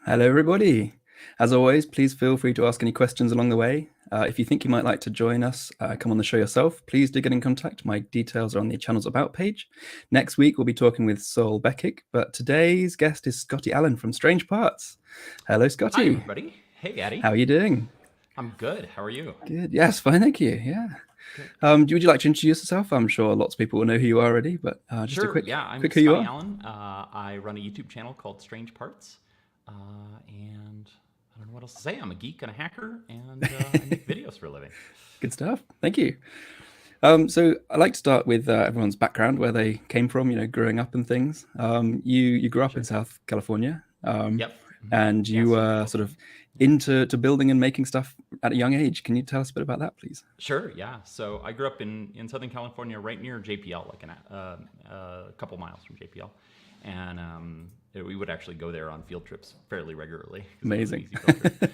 Hello, everybody. As always, please feel free to ask any questions along the way. If you think you might like to join us, come on the show yourself, please do get in contact. My details are on the channel's About page. Next week, we'll be talking with Sol Beckick, but today's guest is Scotty Allen from Strange Parts. Hello, Hi, Scotty. everybody. Hey, Addy. How are you doing? I'm good. How are you? Good. Yes, fine, thank you. Yeah. Good. Would you like to introduce yourself? I'm sure lots of people will know who you are already, but just a Sure. quick, Yeah, I'm quick who you Scotty are. Allen. I run a YouTube channel called Strange Parts, and I don't know what else to say. I'm a geek and a hacker, and I make videos for a living. Good stuff. Thank you. So I like to start with everyone's background, where they came from, growing up and things. You grew up in Sure. South California, Yep. and Yeah, you Southern were sort of California. Yeah. into building and making stuff at a young age. Can you tell us a bit about that, please? Sure. Yeah. So I grew up in Southern California, right near JPL, like a couple miles from JPL, and we would actually go there on field trips fairly regularly because it was an Amazing. easy field trip.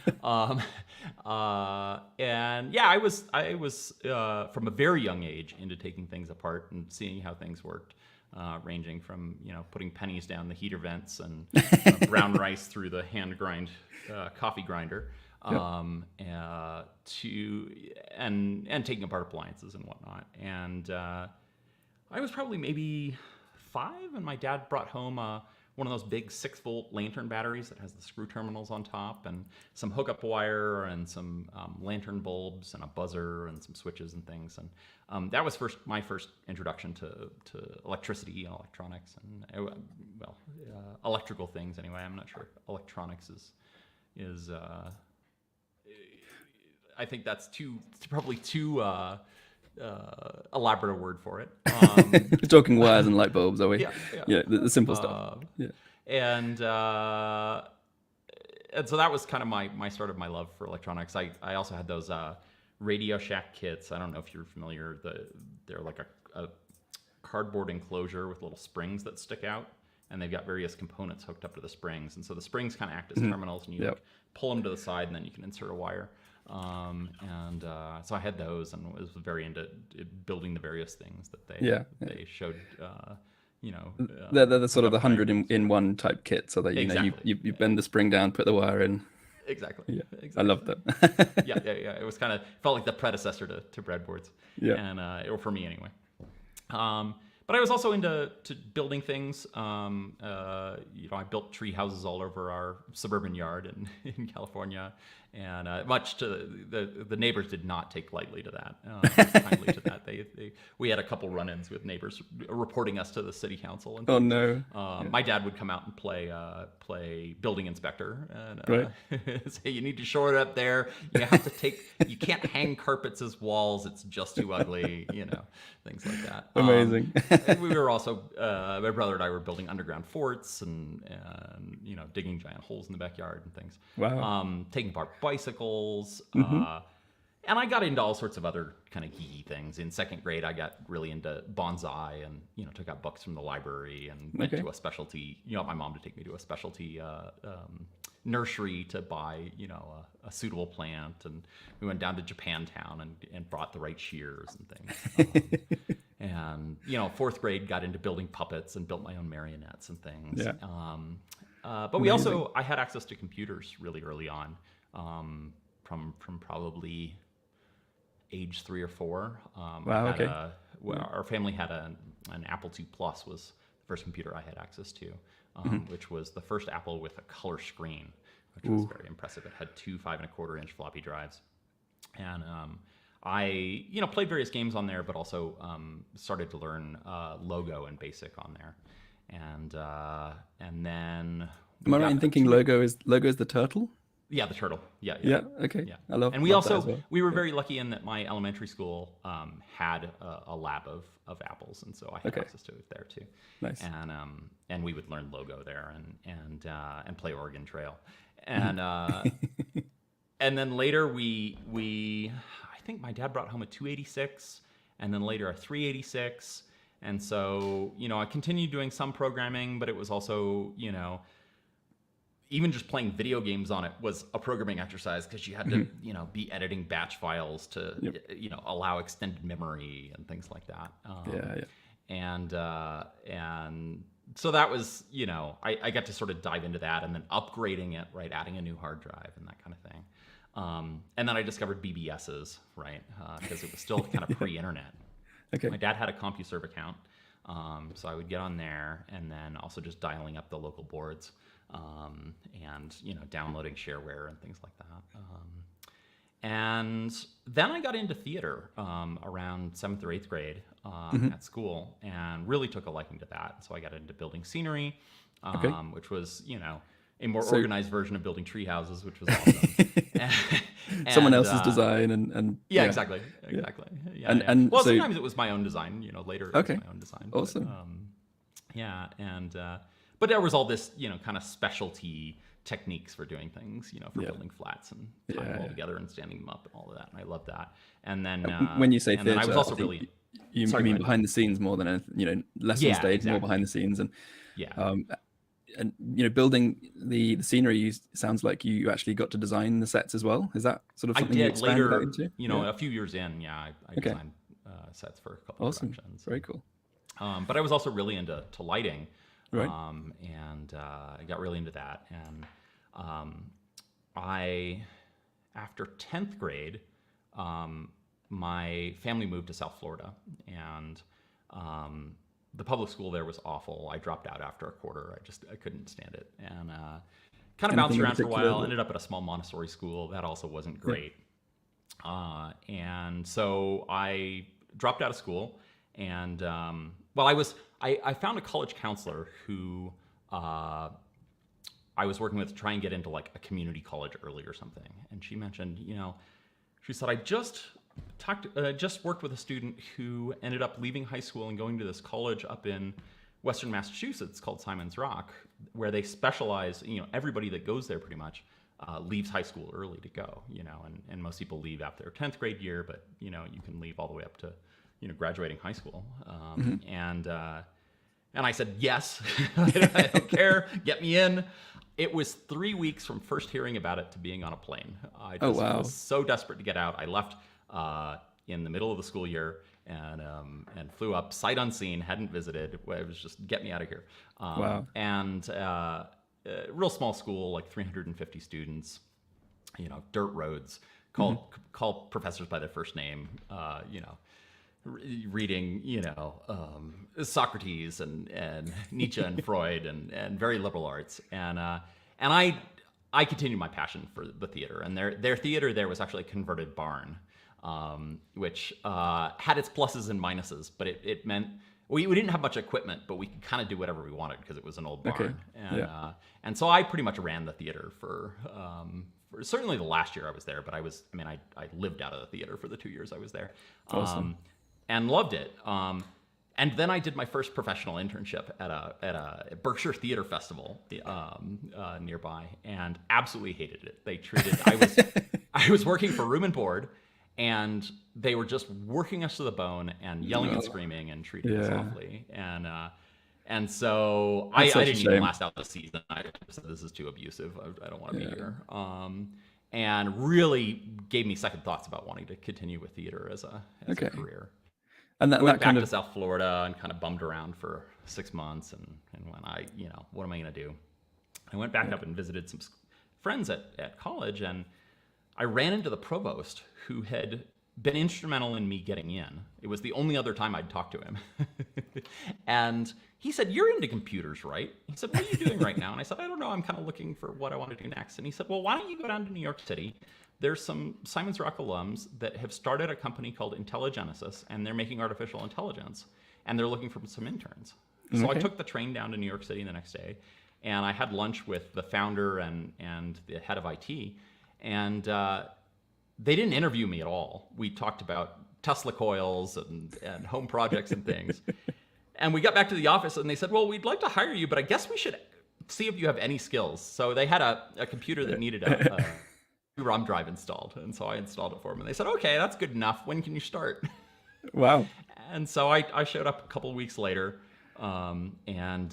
And yeah, I was from a very young age into taking things apart and seeing how things worked, ranging from putting pennies down the heater vents and brown rice through the hand grind coffee grinder, Yep. to and taking apart appliances and whatnot. And I was probably maybe 5, and my dad brought home one of those big 6-volt lantern batteries that has the screw terminals on top, and some hookup wire, and some lantern bulbs, and a buzzer, and some switches and things. And that was my first introduction to electricity and electronics, and electrical things anyway. I'm not sure if electronics is I think that's probably too elaborate a word for it. We're talking wires and light bulbs, are we? Yeah, yeah. Yeah, the simple stuff. Uh, Yeah. and so that was kind of my start of my love for electronics. I also had those Radio Shack kits. I don't know if you're familiar. They're like a cardboard enclosure with little springs that stick out, and they've got various components hooked up to the springs. And so the springs kind of act as terminals, and you Yep. pull them to the side, and then you can insert a wire. So I had those, and was very into building the various things that Yeah. they showed. They're the sort of the hookup 100 diagrams. in one type kit, so that Exactly. you bend the spring down, put the wire in. Exactly. Yeah, I love Exactly. that. Yeah. It was felt like the predecessor to breadboards, Yeah. and or for me anyway. But I was also into building things. I built tree houses all over our suburban yard in California, and much to the neighbors did not take lightly to that, kindly to that. We had a couple run-ins with neighbors reporting us to the city council and Oh things. no. My dad would come out and play building inspector, and Right. say, you need to shore it up there. You can't hang carpets as walls. It's just too ugly, things like that. Amazing. And we were also, my brother and I were building underground forts and digging giant holes in the backyard and things. Wow. Taking apart bicycles. Mm-hmm. And I got into all sorts of other kind of geeky things. In second grade, I got really into bonsai and, took out books from the library and went Okay. to a specialty, my mom to take me to a specialty nursery to buy, a suitable plant. And we went down to Japantown and brought the right shears and things. And, fourth grade, got into building puppets and built my own marionettes and things. Yeah. But Amazing. I had access to computers really early on, from probably age 3 or 4. Wow, okay. Our family had an Apple II Plus was the first computer I had access to, which was the first Apple with a color screen, which was very impressive. It had 2 5.25-inch floppy drives, and I played various games on there, but also started to learn Logo and Basic on there, and then Am I right in thinking logo is the turtle? yeah, the turtle. Yeah. Yeah. Okay. Yeah. I love. And we love that as also well. we were very lucky in that my elementary school had a lab of apples, and so I had Okay. access to it there too. Nice. And we would learn Logo there and play Oregon Trail, and and then later I think my dad brought home a 286, and then later a 386, and so I continued doing some programming, but it was also even just playing video games on it was a programming exercise because you had to, be editing batch files to, allow extended memory and things like that. Yeah. And so that was, I got to sort of dive into that, and then upgrading it, right, adding a new hard drive and that kind of thing. And then I discovered BBSs, right, because it was still kind of pre-internet. Okay. My dad had a CompuServe account, so I would get on there, and then also just dialing up the local boards, and downloading shareware and things like that. And then I got into theater around 7th or 8th grade at school, and really took a liking to that. So I got into building scenery, which was, a more organized version of building tree houses, which was awesome. Someone else's design and yeah, exactly. Yeah, and well, so, sometimes it was my own design. Later it was my own design. Awesome. But there was all this, kind of specialty techniques for doing things, for building flats and tying them all together and standing them up and all of that. And I loved that. And then when you say theater, I was also really you mean behind the scenes more than anything, less on stage, more behind the scenes, and building the scenery. Sounds like you actually got to design the sets as well. Is that sort of something I you did later? Into? A few years in, I designed sets for a couple of productions. Very cool. But I was also really into lighting. Right. And I got really into that. And after 10th grade, my family moved to South Florida, and the public school there was awful. I dropped out after a quarter. I couldn't stand it. And kind of bounced around for a while, ended up at a small Montessori school. That also wasn't great. And so I dropped out of school, and I found a college counselor who I was working with to try and get into like a community college early or something. And she mentioned, she said, I just worked with a student who ended up leaving high school and going to this college up in Western Massachusetts called Simon's Rock, where they specialize, everybody that goes there pretty much leaves high school early to go, and most people leave after their 10th grade year, but, you can leave all the way up to, graduating high school. And I said, yes, I don't care, get me in. It was 3 weeks from first hearing about it to being on a plane. I just was so desperate to get out. I left in the middle of the school year and flew up sight unseen, hadn't visited. It was just, get me out of here. And real small school, like 350 students, dirt roads, call professors by their first name, reading, Socrates and Nietzsche and Freud and very liberal arts. And I continued my passion for the theater. And their theater there was actually a converted barn, which had its pluses and minuses, but it meant we didn't have much equipment, but we could kind of do whatever we wanted because it was an old barn. And so I pretty much ran the theater for certainly the last year I was there, but I lived out of the theater for the 2 years I was there. Awesome. And loved it. And then I did my first professional internship at a Berkshire Theater Festival nearby, and absolutely hated it. They treated I was working for room and board, and they were just working us to the bone and yelling and screaming and treating us awfully. And so I didn't even last out the season. I said, this is too abusive. I don't want to be here. And really gave me second thoughts about wanting to continue with theater as a career. And I went back to South Florida and kind of bummed around for 6 months, and when what am I going to do? I went back up and visited some friends at college, and I ran into the provost, who had been instrumental in me getting in. It was the only other time I'd talked to him. And he said, you're into computers, right? He said, what are you doing right now? And I said, I don't know. I'm kind of looking for what I want to do next. And he said, well, why don't you go down to New York City? There's some Simon's Rock alums that have started a company called Intelligenesis, and they're making artificial intelligence, and they're looking for some interns. So I took the train down to New York City the next day, and I had lunch with the founder and the head of IT, and they didn't interview me at all. We talked about Tesla coils and home projects and things. And we got back to the office, and they said, well, we'd like to hire you, but I guess we should see if you have any skills. So they had a computer that needed a ROM drive installed, and so I installed it for them. And they said, okay, that's good enough. When can you start? Wow. And so I showed up a couple of weeks later, and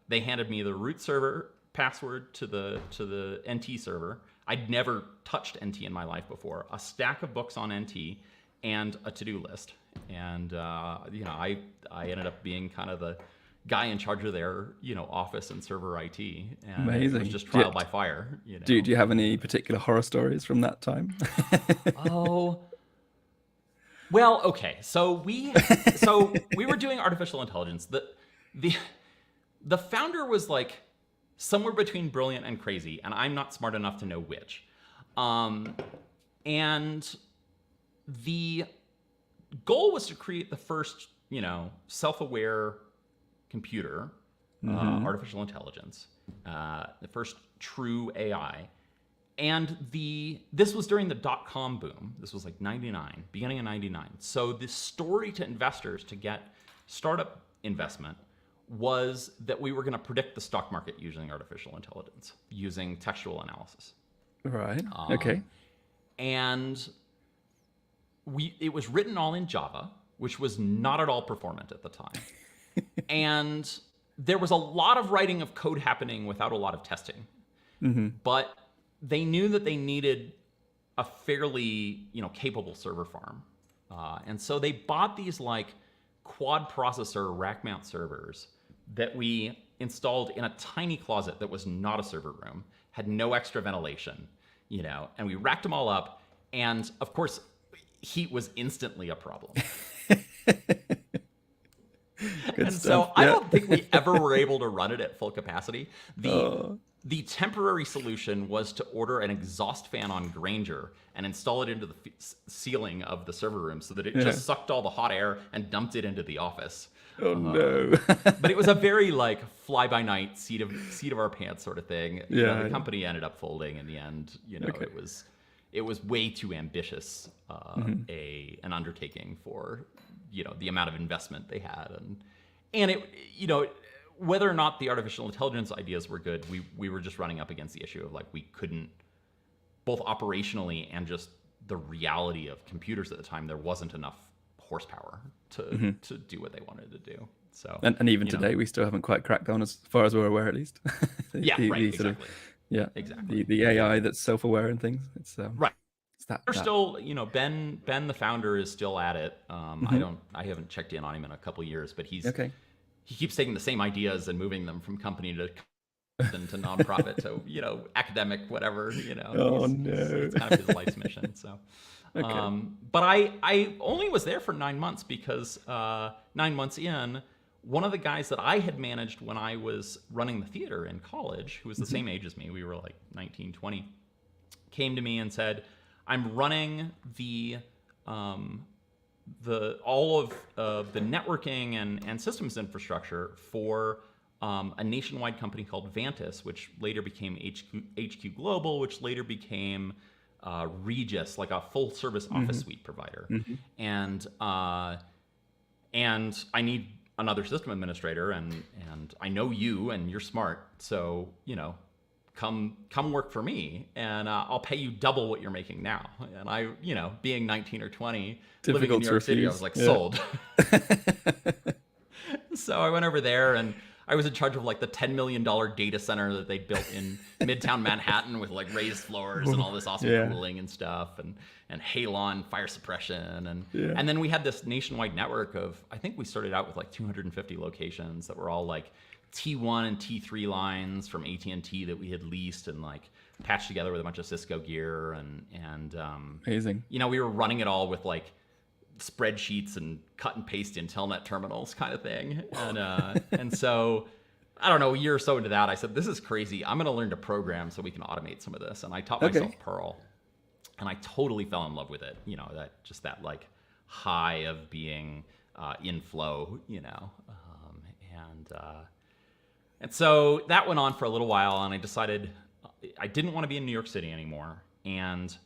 they handed me the root server password to the NT server. I'd never touched NT in my life before. A stack of books on NT and a to-do list. And I ended up being kind of the guy in charge of their, office and server IT. And it was Amazing. just trial by fire, Do you have any particular horror stories from that time? Oh, well, okay. So we were doing artificial intelligence. The founder was like somewhere between brilliant and crazy, and I'm not smart enough to know which. And the goal was to create the first, self-aware computer, artificial intelligence, the first true AI. And this was during the dot-com boom. This was like 99, beginning of 99. So the story to investors to get startup investment was that we were going to predict the stock market using artificial intelligence, using textual analysis. Right. Okay. And it was written all in Java, which was not at all performant at the time. And there was a lot of writing of code happening without a lot of testing. But they knew that they needed a fairly, capable server farm. And so they bought these like quad processor rack mount servers that we installed in a tiny closet that was not a server room, had no extra ventilation, and we racked them all up. And of course, heat was instantly a problem. And so I don't think we ever were able to run it at full capacity. The temporary solution was to order an exhaust fan on Grainger and install it into the ceiling of the server room so that it just sucked all the hot air and dumped it into the office. Oh no! But it was a very like fly-by-night, seat of our pants sort of thing. The company ended up folding in the end. It was way too ambitious an undertaking for the amount of investment they had, and it whether or not the artificial intelligence ideas were good, we were just running up against the issue of like we couldn't, both operationally and just the reality of computers at the time, there wasn't enough horsepower to do what they wanted to do. So and even today, we still haven't quite cracked down as far as we're aware, at least. Exactly. The AI that's self-aware and things. It's right. It's that. We're still, Ben, the founder, is still at it. I haven't checked in on him in a couple years, but he keeps taking the same ideas and moving them from company to nonprofit to academic, whatever. Oh no! It's kind of his life's mission. So, but I only was there for 9 months because 9 months in, one of the guys that I had managed when I was running the theater in college, who was the same age as me, we were like 19, 20, came to me and said, "I'm running all of the networking and systems infrastructure for a nationwide company called Vantis, which later became HQ Global, which later became Regis, like a full service office suite provider. And I need another system administrator, and I know you and you're smart, so come work for me, and I'll pay you double what you're making now." And I, being 19 or 20, living in New York City, I was like, sold. So I went over there, and I was in charge of like the $10 million data center that they built in Midtown Manhattan with like raised floors and all this awesome cooling and stuff, and halon fire suppression, and then we had this nationwide network of, I think we started out with like 250 locations that were all like T1 and T3 lines from AT&T that we had leased and like patched together with a bunch of Cisco gear, and amazing. We were running it all with like spreadsheets and cut and paste Intelnet terminals kind of thing. And so I don't know, a year or so into that, I said, this is crazy. I'm going to learn to program so we can automate some of this. And I taught myself Perl, and I totally fell in love with it. That like high of being in flow, and so that went on for a little while, and I decided I didn't want to be in New York City anymore. And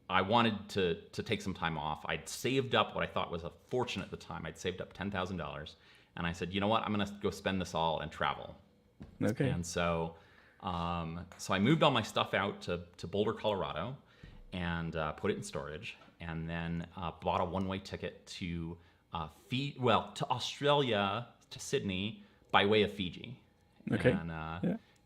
I wanted to take some time off. I'd saved up what I thought was a fortune at the time. I'd saved up $10,000, and I said, you know what? I'm going to go spend this all and travel. Okay. And so I moved all my stuff out to Boulder, Colorado, and put it in storage, and then bought a one-way ticket to Australia, to Sydney, by way of Fiji. Okay.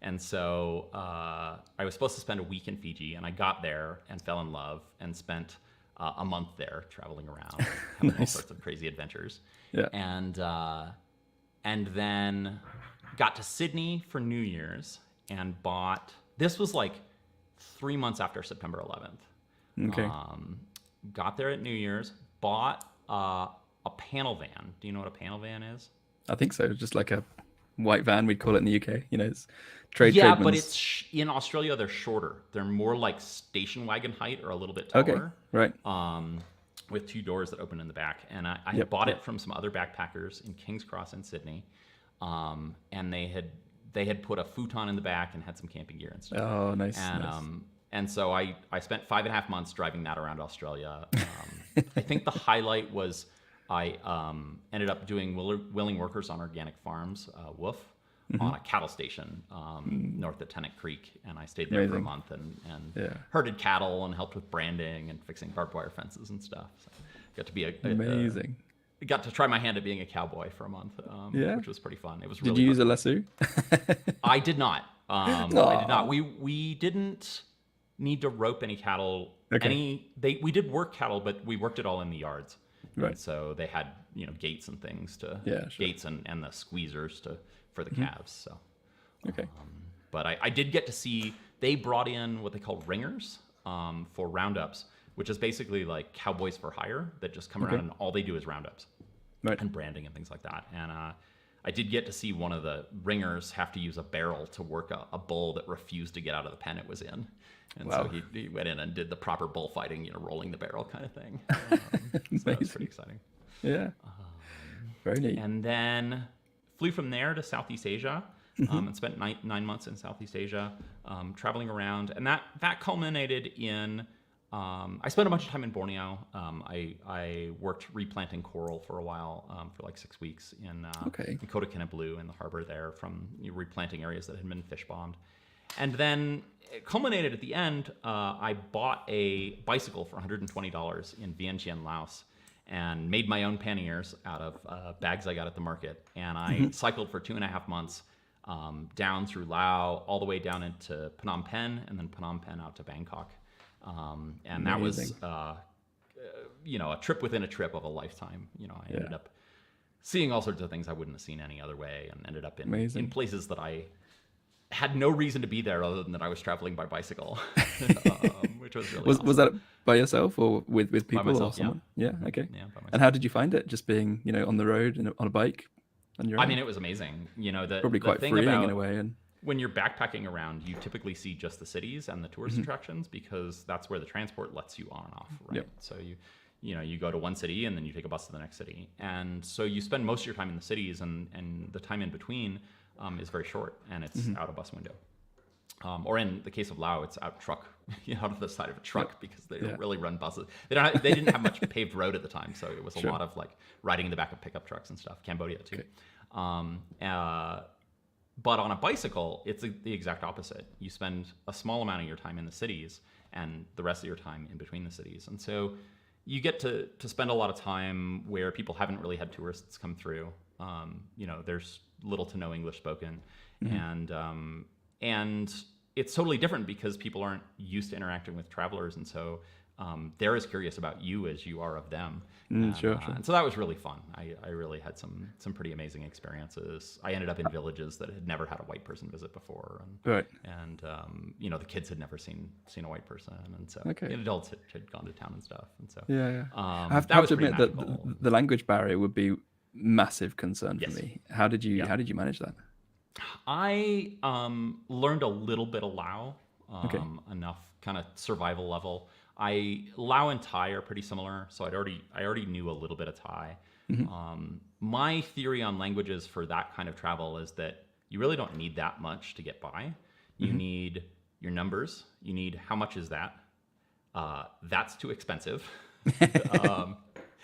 And so I was supposed to spend a week in Fiji, and I got there and fell in love and spent a month there traveling around, having all sorts of crazy adventures. Yeah. And and then got to Sydney for New Year's and bought. This was like 3 months after September 11th. Okay. Got there at New Year's, bought a panel van. Do you know what a panel van is? I think so. Just like a white van, we'd call it in the UK. It's trade. Yeah, but tradesman's- it's in Australia. They're shorter. They're more like station wagon height or a little bit okay, taller. right. With 2 doors that open in the back. And I had Yep. bought it from some other backpackers in King's Cross in Sydney. And they had put a futon in the back and had some camping gear and stuff. Oh, nice. And nice. and so I spent 5.5 months driving that around Australia. I think the highlight was I ended up doing willing workers on organic farms, WOOF, on a cattle station north of Tennant Creek, and I stayed there for a Amazing. month and Yeah. herded cattle and helped with branding and fixing barbed wire fences and stuff. So got to be Amazing. got to try my hand at being a cowboy for a month, Yeah. which was pretty fun. It was Did really you use a fun. lasso? I did not. I did not. We didn't need to rope any cattle. Okay. We did work cattle, but we worked it all in the yards. Right. And so they had gates and things Yeah, sure. gates and the squeezers for the calves. So, Okay. but I did get to see they brought in what they call ringers for roundups, which is basically like cowboys for hire that just come around and all they do is roundups Right. and branding and things like that. And I did get to see one of the ringers have to use a barrel to work a bull that refused to get out of the pen it was in. And Wow. so he went in and did the proper bullfighting, rolling the barrel kind of thing. So that was pretty exciting. Yeah. Very neat. And then flew from there to Southeast Asia and spent 9 months in Southeast Asia, traveling around. And that culminated in, I spent a bunch of time in Borneo. I worked replanting coral for a while, for like 6 weeks in Kota Kinabalu in the harbor there from replanting areas that had been fish bombed. And then it culminated at the end, I bought a bicycle for $120 in Vientiane, Laos, and made my own panniers out of bags I got at the market. And I cycled for 2.5 months down through Laos, all the way down into Phnom Penh, and then Phnom Penh out to Bangkok. And that was, a trip within a trip of a lifetime. I ended up seeing all sorts of things I wouldn't have seen any other way, and ended up in places that I had no reason to be there other than that I was traveling by bicycle, which was really awesome. Was that by yourself or with people myself, or someone? Yeah. Okay. Yeah, by myself. And how did you find it? Just being, on the road and on a bike on your own? I mean, it was amazing. Probably quite freeing in a way. And when you're backpacking around, you typically see just the cities and the tourist attractions because that's where the transport lets you on and off, right? Yep. So you go to one city and then you take a bus to the next city. And so you spend most of your time in the cities, and the time in between is very short, and it's out a bus window. Or in the case of Laos, it's out out of the side of a truck because they don't really run buses. They didn't have much paved road at the time, so it was a lot of like riding in the back of pickup trucks and stuff. Cambodia too. But on a bicycle, it's the exact opposite. You spend a small amount of your time in the cities and the rest of your time in between the cities. And so you get to spend a lot of time where people haven't really had tourists come through. There's little to no English spoken. And it's totally different because people aren't used to interacting with travelers. And so they're as curious about you as you are of them. Sure. And so that was really fun. I really had some pretty amazing experiences. I ended up in villages that had never had a white person visit before. And the kids had never seen a white person. And so the adults had gone to town and stuff. And so I have to admit that the language barrier would be massive concern for me. How did you manage that? I learned a little bit of Lao, enough kind of survival level. Lao and Thai are pretty similar, so I already knew a little bit of Thai. My theory on languages for that kind of travel is that you really don't need that much to get by. You need your numbers. You need how much is that? That's too expensive.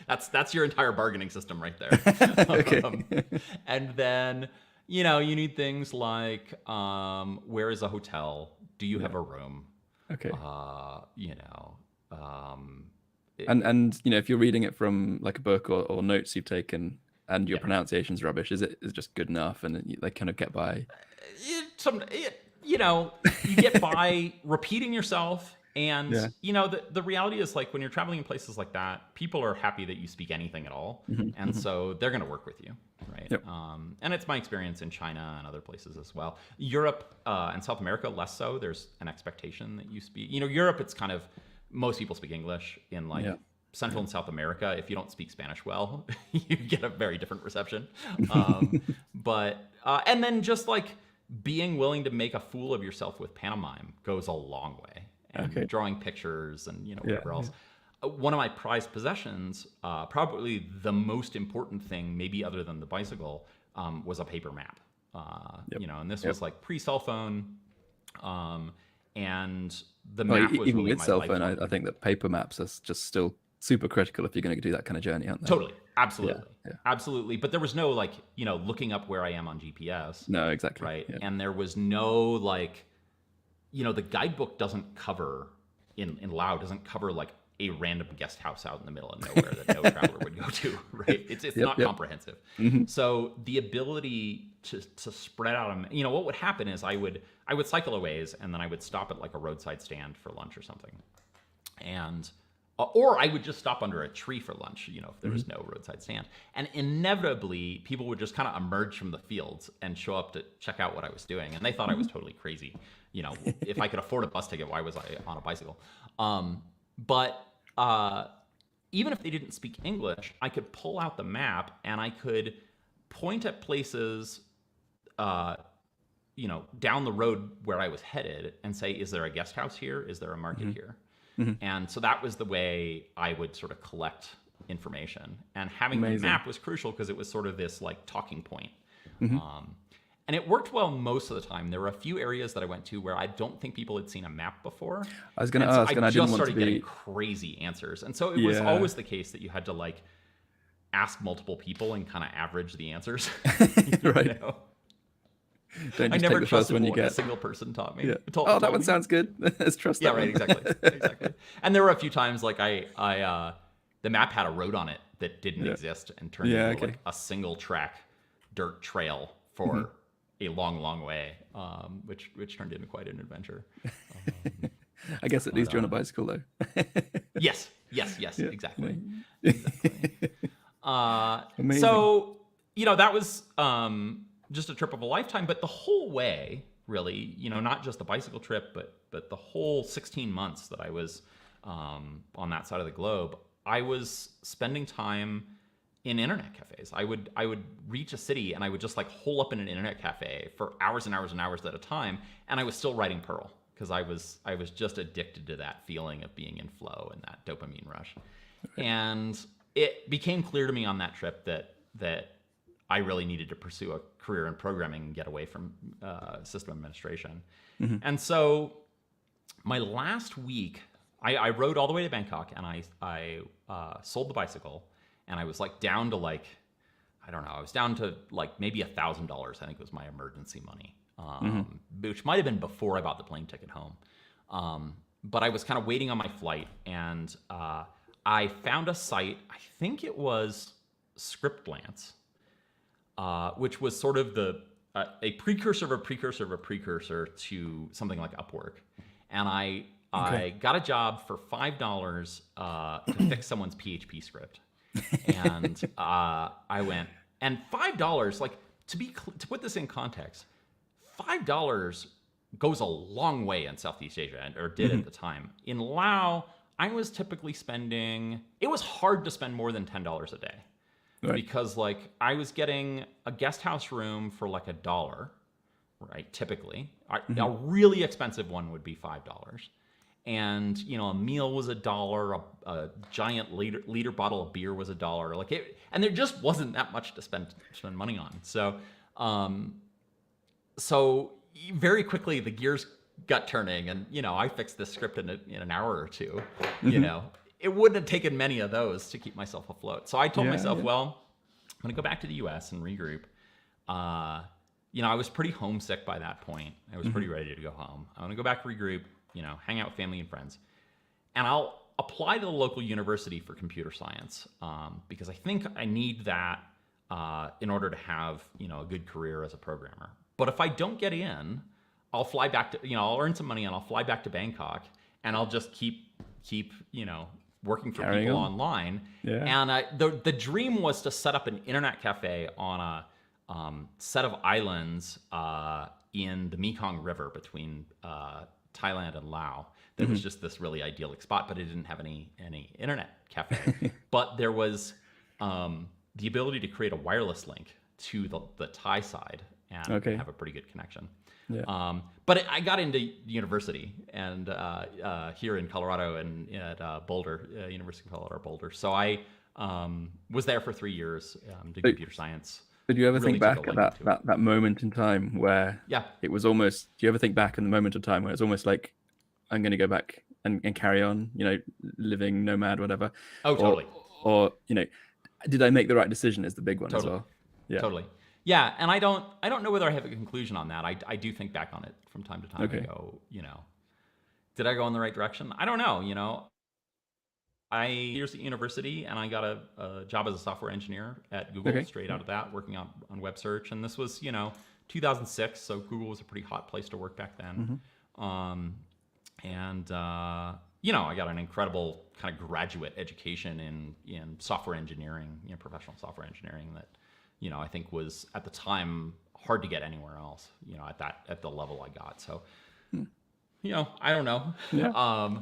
That's your entire bargaining system right there. And then you need things like where is a hotel? Do you have a room? Okay. And if you're reading it from like a book or notes you've taken and your pronunciation's rubbish, is it just good enough and they kind of get by? You get by repeating yourself And, Yeah. the reality is, like, when you're traveling in places like that, people are happy that you speak anything at all. And so they're going to work with you, right? Yep. And it's my experience in China and other places as well. Europe and South America, less so. There's an expectation that you speak. Europe, it's kind of, most people speak English. In, like, Yeah. Central and South America, if you don't speak Spanish well, you get a very different reception. And then just, like, being willing to make a fool of yourself with pantomime goes a long way. And drawing pictures and whatever else. One of my prized possessions, probably the most important thing, maybe other than the bicycle, was a paper map. And this was like pre-cell phone, and the map was even really with my cell phone. lifeline. I think that paper maps are just still super critical if you're going to do that kind of journey, aren't they? Totally, absolutely, absolutely. But there was no, like, looking up where I am on GPS. No, exactly. Right, Yeah. and there was no, like, the guidebook doesn't cover in Lao doesn't cover, like, a random guest house out in the middle of nowhere that no traveler would go to, right? It's not comprehensive. So the ability to spread out, what would happen is I would cycle a ways, and then I would stop at, like, a roadside stand for lunch or something, and or I would just stop under a tree for lunch, if there was no roadside stand. And inevitably, people would just kind of emerge from the fields and show up to check out what I was doing. And they thought I was totally crazy. If I could afford a bus ticket, why was I on a bicycle? But even if they didn't speak English, I could pull out the map and I could point at places, down the road where I was headed and say, is there a guest house here? Is there a market here? And so that was the way I would sort of collect information. And having the map was crucial because it was sort of this, like, talking point. And it worked well most of the time. There were a few areas that I went to where I don't think people had seen a map before. I was going to ask, and I didn't want to started getting crazy answers. And so it was always the case that you had to, like, ask multiple people and kind of average the answers. Right. Don't I just never take the first trusted one you what a get. single person taught me. Yeah. Told that one me. sounds good. Let's trust that. Yeah, right, exactly. And there were a few times, like, the map had a road on it that didn't exist and turned into like a single track dirt trail for a long, long way, which turned into quite an adventure. I guess at least you're on a bicycle, though. Yes, exactly. Amazing. So, that was just a trip of a lifetime, but the whole way, really, not just the bicycle trip, but the whole 16 months that I was on that side of the globe, I was spending time in internet cafes. I would reach a city and I would just, like, hole up in an internet cafe for hours and hours and hours at a time, and I was still writing Perl because I was just addicted to that feeling of being in flow and that dopamine rush. Right. And it became clear to me on that trip that I really needed to pursue a career in programming and get away from system administration. And so my last week, I rode all the way to Bangkok, and I sold the bicycle, and I was, like, down to, like, I don't know, I was down to, like, maybe $1,000, I think was my emergency money, which might have been before I bought the plane ticket home. But I was kind of waiting on my flight, and I found a site, I think it was Scriptlance, which was sort of a precursor of a precursor of a precursor to something like Upwork. And I got a job for $5 to fix someone's PHP script. And I went, and $5, like, to put this in context, $5 goes a long way in Southeast Asia, or did at the time. In Laos, I was typically spending, it was hard to spend more than $10 a day. Right. Because, like, I was getting a guest house room for, like, $1, right, typically. A really expensive one would be $5. And, a meal was $1, a giant liter bottle of beer was $1. Like, and there just wasn't that much to spend money on. So very quickly the gears got turning, and, I fixed this script in an hour or two. It wouldn't have taken many of those to keep myself afloat. So I told myself, well, I'm going to go back to the US and regroup. I was pretty homesick by that point. I was pretty ready to go home. I'm going to go back, regroup, hang out with family and friends. And I'll apply to the local university for computer science, because I think I need that in order to have, a good career as a programmer. But if I don't get in, I'll fly back to, I'll earn some money and I'll fly back to Bangkok and I'll just keep working for Carrying people on. online. Yeah. And the dream was to set up an internet cafe on a set of islands in the Mekong River between Thailand and Laos. There was just this really idyllic spot, but it didn't have any internet cafe. But there was the ability to create a wireless link to the Thai side and Okay. have a pretty good connection. Yeah. But I got into university and here in Colorado and at Boulder, University of Colorado Boulder. So I was there for 3 years, did computer science. Did you ever Really think took a back at liking to it. that moment in time where Yeah. it was almost, do you ever think back in the moment of time where it's almost like, I'm going to go back and carry on, living nomad, whatever? Oh, totally. Or, did I make the right decision is the big one Totally. as well. Yeah. Totally. Yeah, and I don't know whether I have a conclusion on that. I do think back on it from time to time. Okay. I go, did I go in the right direction? I don't know. I years at university and I got a job as a software engineer at Google Okay. straight out of that, working on web search. And this was 2006, so Google was a pretty hot place to work back then. I got an incredible kind of graduate education in software engineering, professional software engineering that I think was at the time hard to get anywhere else, at the level I got. So, I don't know. Yeah.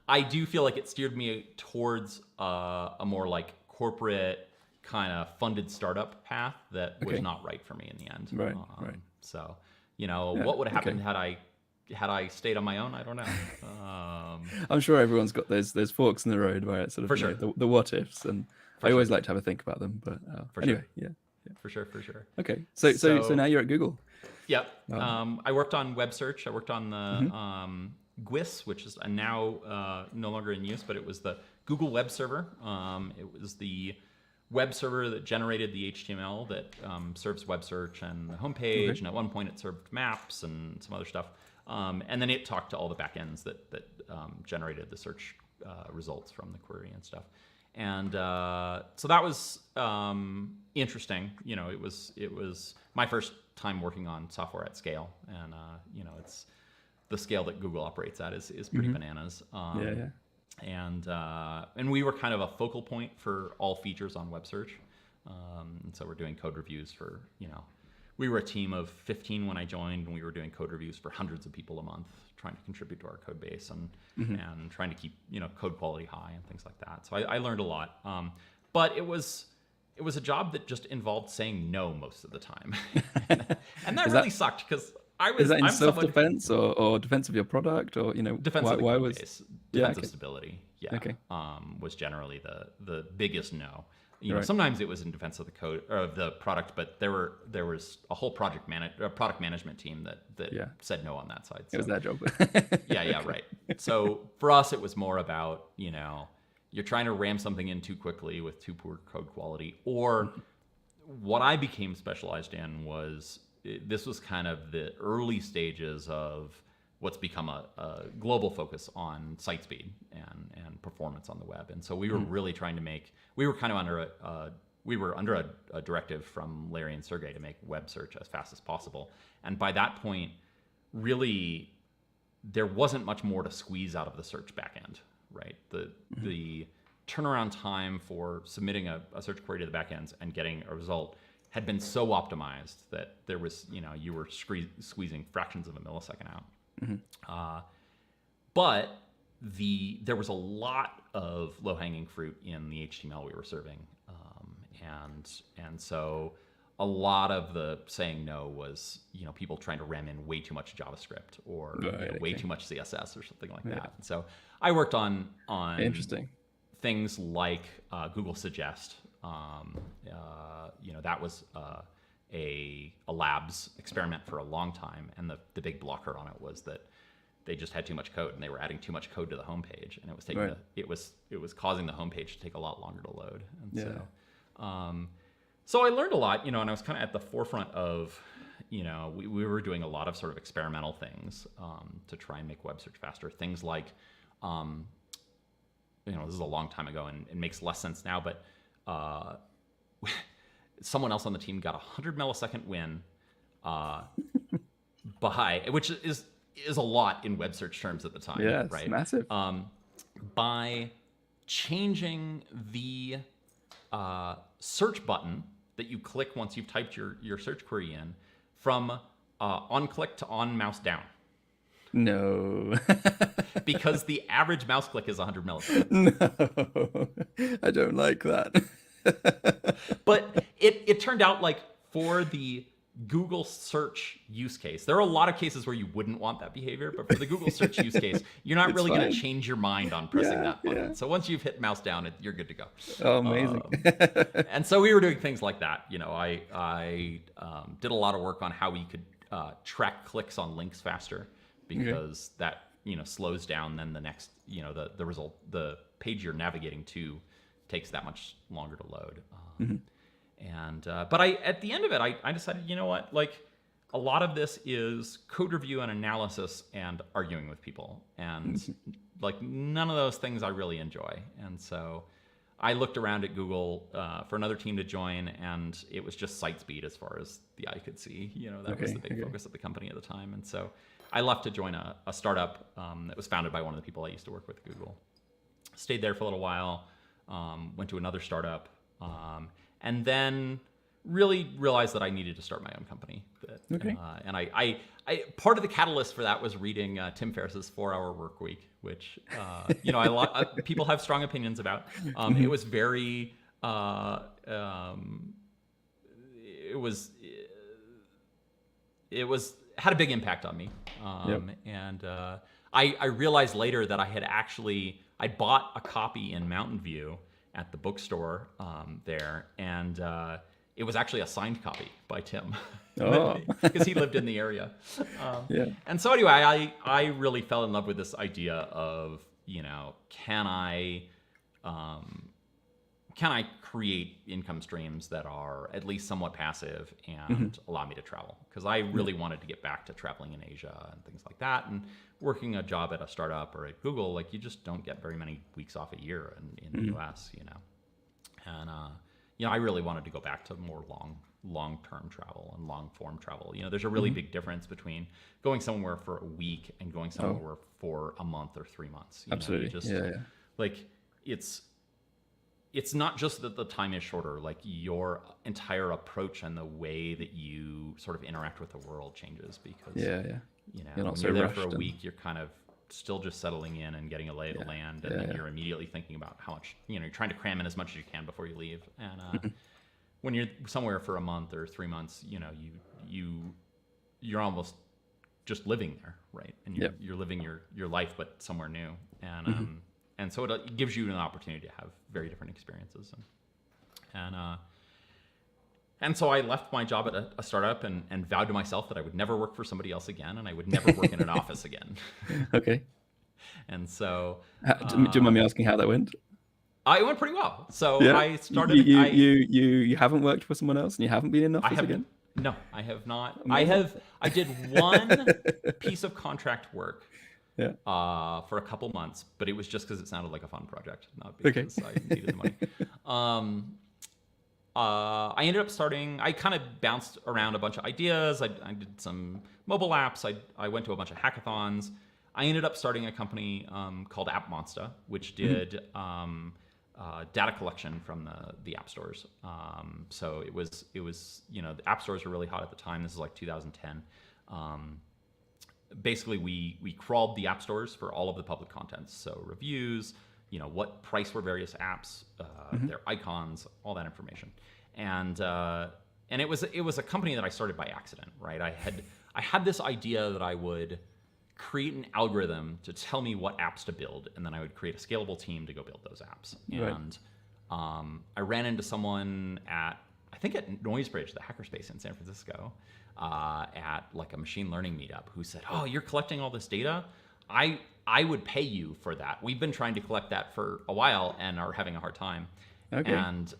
I do feel like it steered me towards a more like corporate kind of funded startup path that was Okay. not right for me in the end. Right, right. So, what would have happened had I stayed on my own? I don't know. I'm sure everyone's got those forks in the road where it's sort of For sure. the what ifs, and For I always sure. like to have a think about them. But For anyway, sure. yeah. For sure. Okay, so So- now you're at Google. Yep. I worked on web search. I worked on the GWIS, which is now no longer in use, but it was the Google Web Server. It was the web server that generated the HTML that serves web search and the homepage. Okay. And at one point, it served maps and some other stuff. And then it talked to all the backends that generated the search results from the query and stuff. And so that was interesting. It was my first time working on software at scale, and it's the scale that Google operates at is pretty bananas. Yeah. And we were kind of a focal point for all features on web search. And so we're doing code reviews for we were a team of 15 when I joined, and we were doing code reviews for hundreds of people a month, trying to contribute to our code base and trying to keep code quality high and things like that. So I learned a lot, but it was a job that just involved saying no most of the time, and that really sucked because Is that in self-defense or defense of your product, or defense of the why code was base, Yeah, defense okay. of stability, Okay. was generally the biggest no. Right. Sometimes it was in defense of the code or of the product, but there was a whole product management team that Yeah. said no on that side. It was their job. Yeah, right. So for us, it was more about you're trying to ram something in too quickly with too poor code quality, or what I became specialized in was this was kind of the early stages of what's become a global focus on site speed and performance on the web. And so we were really trying to we were kind of under a directive from Larry and Sergey to make web search as fast as possible. And by that point, really, there wasn't much more to squeeze out of the search backend, right? The turnaround time for submitting a search query to the backends and getting a result had been so optimized that there was, you were squeezing fractions of a millisecond out. But there was a lot of low-hanging fruit in the HTML we were serving, and so a lot of the saying no was people trying to ram in way too much JavaScript or way too much CSS or something like that. And so I worked on Interesting. things like Google Suggest. That was a labs experiment for a long time, and the big blocker on it was that they just had too much code, and they were adding too much code to the homepage, and it was taking it was causing the homepage to take a lot longer to load. And so I learned a lot, and I was kind of at the forefront of, we were doing a lot of sort of experimental things to try and make web search faster. Things like, this is a long time ago, and it makes less sense now, but someone else on the team got 100 millisecond win by, which is is a lot in web search terms at the time. Yeah, it's right? massive. By changing the search button that you click once you've typed your search query in from on click to on mouse down. No. Because the average mouse click is 100 milliseconds. No, I don't like that. But it turned out like for the Google search use case, there are a lot of cases where you wouldn't want that behavior, but for the Google search use case, you're not really going to change your mind on pressing that button. Yeah. So once you've hit mouse down, you're good to go. Oh, amazing. And so we were doing things like that. You know, I did a lot of work on how we could track clicks on links faster, because that, you know, slows down then the next, you know, the result, the page you're navigating to takes that much longer to load. And but at the end of it, I decided, you know what, like a lot of this is code review and analysis and arguing with people, and like none of those things I really enjoy. And so I looked around at Google for another team to join, and it was just site speed as far as the eye could see. You know, that was the big focus of the company at the time. And so I left to join a startup that was founded by one of the people I used to work with at Google. Stayed there for a little while, went to another startup, and then really realized that I needed to start my own company. And I part of the catalyst for that was reading Tim Ferriss's 4-Hour Work Week, which you know, people have strong opinions about. It was very it was had a big impact on me. And I realized later that I bought a copy in Mountain View at the bookstore there, and it was actually a signed copy by Tim, because he lived in the area. And so anyway, I really fell in love with this idea of, you know, can I create income streams that are at least somewhat passive and allow me to travel? Because I really wanted to get back to traveling in Asia and things like that. And working a job at a startup or at Google, like, you just don't get very many weeks off a year in the US, you know. And you know, I really wanted to go back to more long-term travel and long-form travel. You know, there's a really big difference between going somewhere for a week and going somewhere for a month or 3 months. You Absolutely. know, like, it's not just that the time is shorter, like your entire approach and the way that you sort of interact with the world changes, because you know, when you're there for a week, you're kind of still just settling in and getting a lay of the land, and then you're immediately thinking about how much, you know, you're trying to cram in as much as you can before you leave. And when you're somewhere for a month or 3 months, you know, you're almost just living there, right? And you're living your life, but somewhere new. And so it gives you an opportunity to have very different experiences. And so I left my job at a startup and vowed to myself that I would never work for somebody else again, and I would never work in an office again. Okay. And so... do you mind me asking how that went? It went pretty well. So I started... You haven't worked for someone else, and you haven't been in an office again? No, I have not. I did one piece of contract work for a couple months, but it was just because it sounded like a fun project, not because I needed the money. I ended up I kind of bounced around a bunch of ideas. I did some mobile apps. I went to a bunch of hackathons. I ended up starting a company called AppMonster, which did data collection from the app stores. So it was, you know, the app stores were really hot at the time. This is like 2010. Basically, we crawled the app stores for all of the public contents. So reviews, you know, what price were various apps, their icons, all that information. And it was a company that I started by accident, right? I had this idea that I would create an algorithm to tell me what apps to build, and then I would create a scalable team to go build those apps. And I ran into someone at Noisebridge, the hackerspace in San Francisco, at like a machine learning meetup, who said, "Oh, you're collecting all this data? I would pay you for that. We've been trying to collect that for a while and are having a hard time." And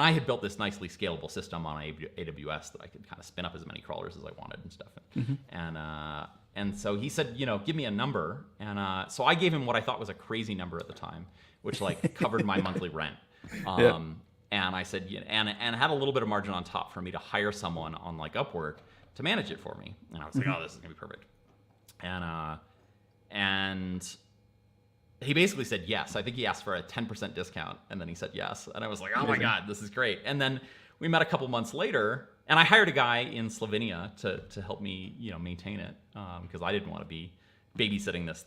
I had built this nicely scalable system on AWS that I could kind of spin up as many crawlers as I wanted and stuff. And so he said, you know, give me a number. And so I gave him what I thought was a crazy number at the time, which like covered my monthly rent. And I said, yeah, and had a little bit of margin on top for me to hire someone on like Upwork to manage it for me. And I was like, oh, this is gonna be perfect. and and he basically said yes. I think he asked for a 10% discount, and then he said yes. And I was like, oh my God, this is great. And then we met a couple months later, and I hired a guy in Slovenia to help me, maintain it, because I didn't want to be babysitting this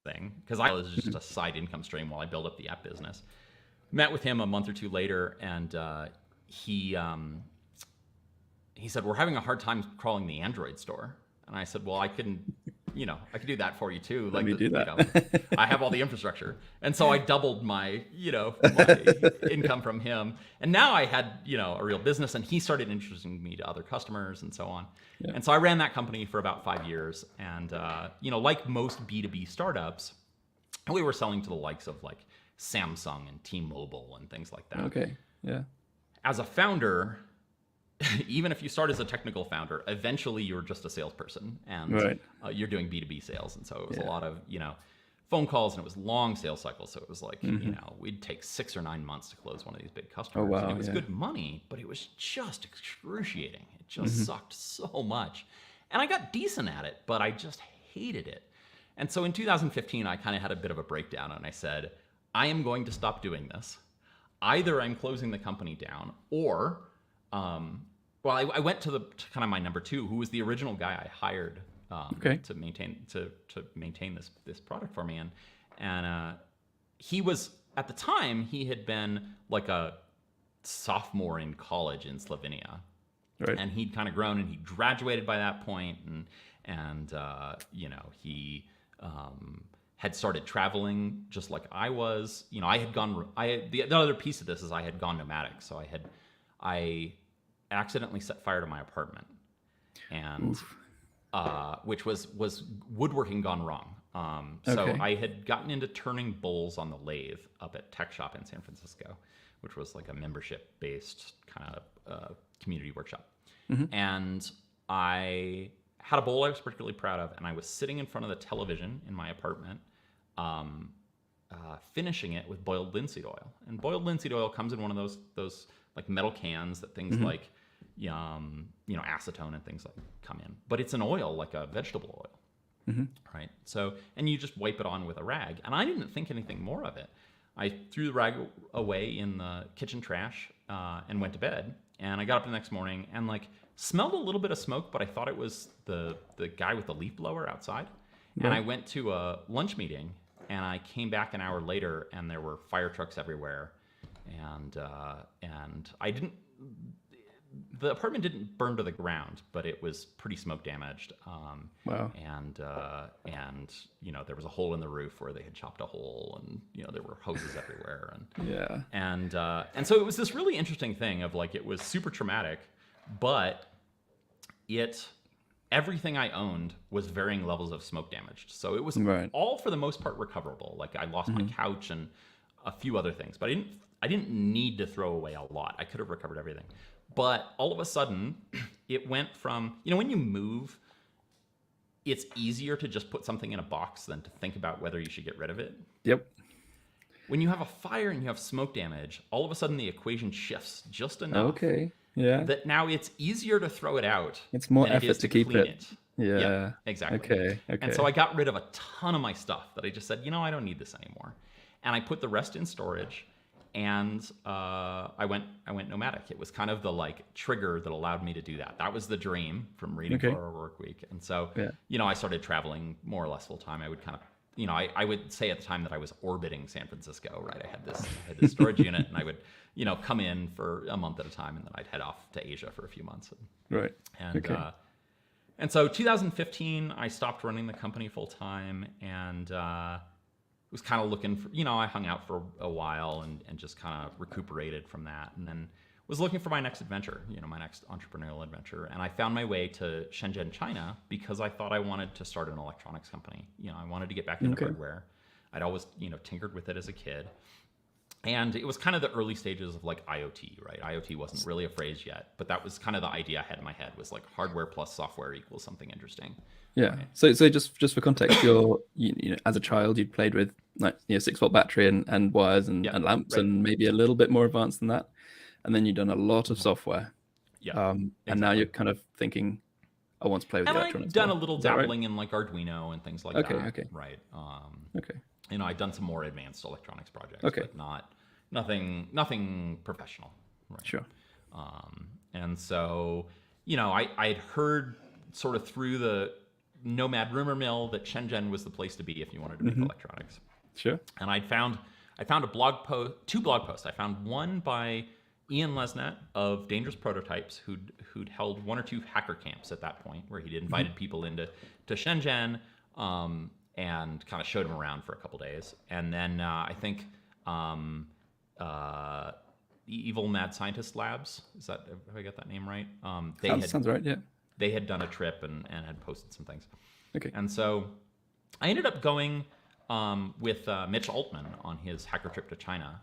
thing, because I was just a side income stream while I built up the app business. Met with him a month or two later, and he said, we're having a hard time crawling the Android store. And I said, well, I could do that for you too. Let me do that. I have all the infrastructure. And so I doubled my income from him. And now I had, a real business, and he started introducing me to other customers and so on. Yeah. And so I ran that company for about 5 years. And, like most B2B startups, we were selling to the likes of like Samsung and T-Mobile and things like that. Okay. Yeah. As a founder, even if you start as a technical founder, eventually you're just a salesperson, and you're doing B2B sales. And so it was a lot of, phone calls, and it was long sales cycles. So it was like, we'd take 6 or 9 months to close one of these big customers. Oh, wow, and it was good money, but it was just excruciating. It just sucked so much. And I got decent at it, but I just hated it. And so in 2015, I kind of had a bit of a breakdown, and I said, I am going to stop doing this. Either I'm closing the company down, or I went to kind of my number two, who was the original guy I hired to maintain this product for me, and he was, at the time, he had been like a sophomore in college in Slovenia, and he'd kind of grown, and he graduated by that point, and he had started traveling just like I was. I had gone. The other piece of this is I had gone nomadic, so I accidentally set fire to my apartment, and which was woodworking gone wrong. So I had gotten into turning bowls on the lathe up at Tech Shop in San Francisco, which was like a membership-based kind of community workshop. And I had a bowl I was particularly proud of, and I was sitting in front of the television in my apartment, finishing it with boiled linseed oil. And boiled linseed oil comes in one of those like metal cans that things like acetone and things like come in, but it's an oil, like a vegetable oil, right? So, and you just wipe it on with a rag, and I didn't think anything more of it. I threw the rag away in the kitchen trash and went to bed. And I got up the next morning and like smelled a little bit of smoke, but I thought it was the guy with the leaf blower outside. And I went to a lunch meeting, and I came back an hour later, and there were fire trucks everywhere, and I didn't. The apartment didn't burn to the ground, but it was pretty smoke damaged. Wow. And there was a hole in the roof where they had chopped a hole, and there were hoses everywhere, and so it was this really interesting thing of like, it was super traumatic, but everything I owned was varying levels of smoke damaged. So it was all for the most part recoverable. Like I lost my couch and a few other things, but I didn't need to throw away a lot. I could have recovered everything. But all of a sudden, it went from, when you move, it's easier to just put something in a box than to think about whether you should get rid of it. Yep. When you have a fire and you have smoke damage, all of a sudden the equation shifts just enough. Okay. Yeah. That now it's easier to throw it out. It's more effort to keep it. Yeah, exactly. Okay. And so I got rid of a ton of my stuff that I just said, I don't need this anymore. And I put the rest in storage. And I went nomadic. It was kind of the like trigger that allowed me to do that. That was the dream from reading for our work week. And so, I started traveling more or less full time. I would kind of, I would say at the time that I was orbiting San Francisco, right? I had this storage unit, and I would, come in for a month at a time, and then I'd head off to Asia for a few months. And so 2015, I stopped running the company full time, and was kind of looking for, I hung out for a while and just kind of recuperated from that, and then was looking for my next adventure, my next entrepreneurial adventure. And I found my way to Shenzhen, China, because I thought I wanted to start an electronics company. I wanted to get back into hardware. I'd always, tinkered with it as a kid. And it was kind of the early stages of like IoT, right? IoT wasn't really a phrase yet, but that was kind of the idea I had in my head, was like hardware plus software equals something interesting. Yeah. Right? So just for context, you as a child, you'd played with like 6-volt battery and wires and lamps, and maybe a little bit more advanced than that. And then you've done a lot of software. Yeah. And now you're kind of thinking, I want to play with And the I've electronics. done more. a little Is that right? dabbling in like Arduino and things like Okay, that. okay. Right. Okay. You know, I've done some more advanced electronics projects, Okay. but nothing professional. Right. Sure. And so, you know, I had heard sort of through the nomad rumor mill that Shenzhen was the place to be if you wanted to make electronics. Sure. And I found a blog post, two blog posts. I found one by Ian Lesnett of Dangerous Prototypes, who'd held one or two hacker camps at that point, where he'd invited people into Shenzhen and kind of showed them around for a couple days. And then I think Evil Mad Scientist Labs, have I got that name right? Sounds right. Yeah. They had done a trip and had posted some things. Okay. And so I ended up going with Mitch Altman on his hacker trip to China.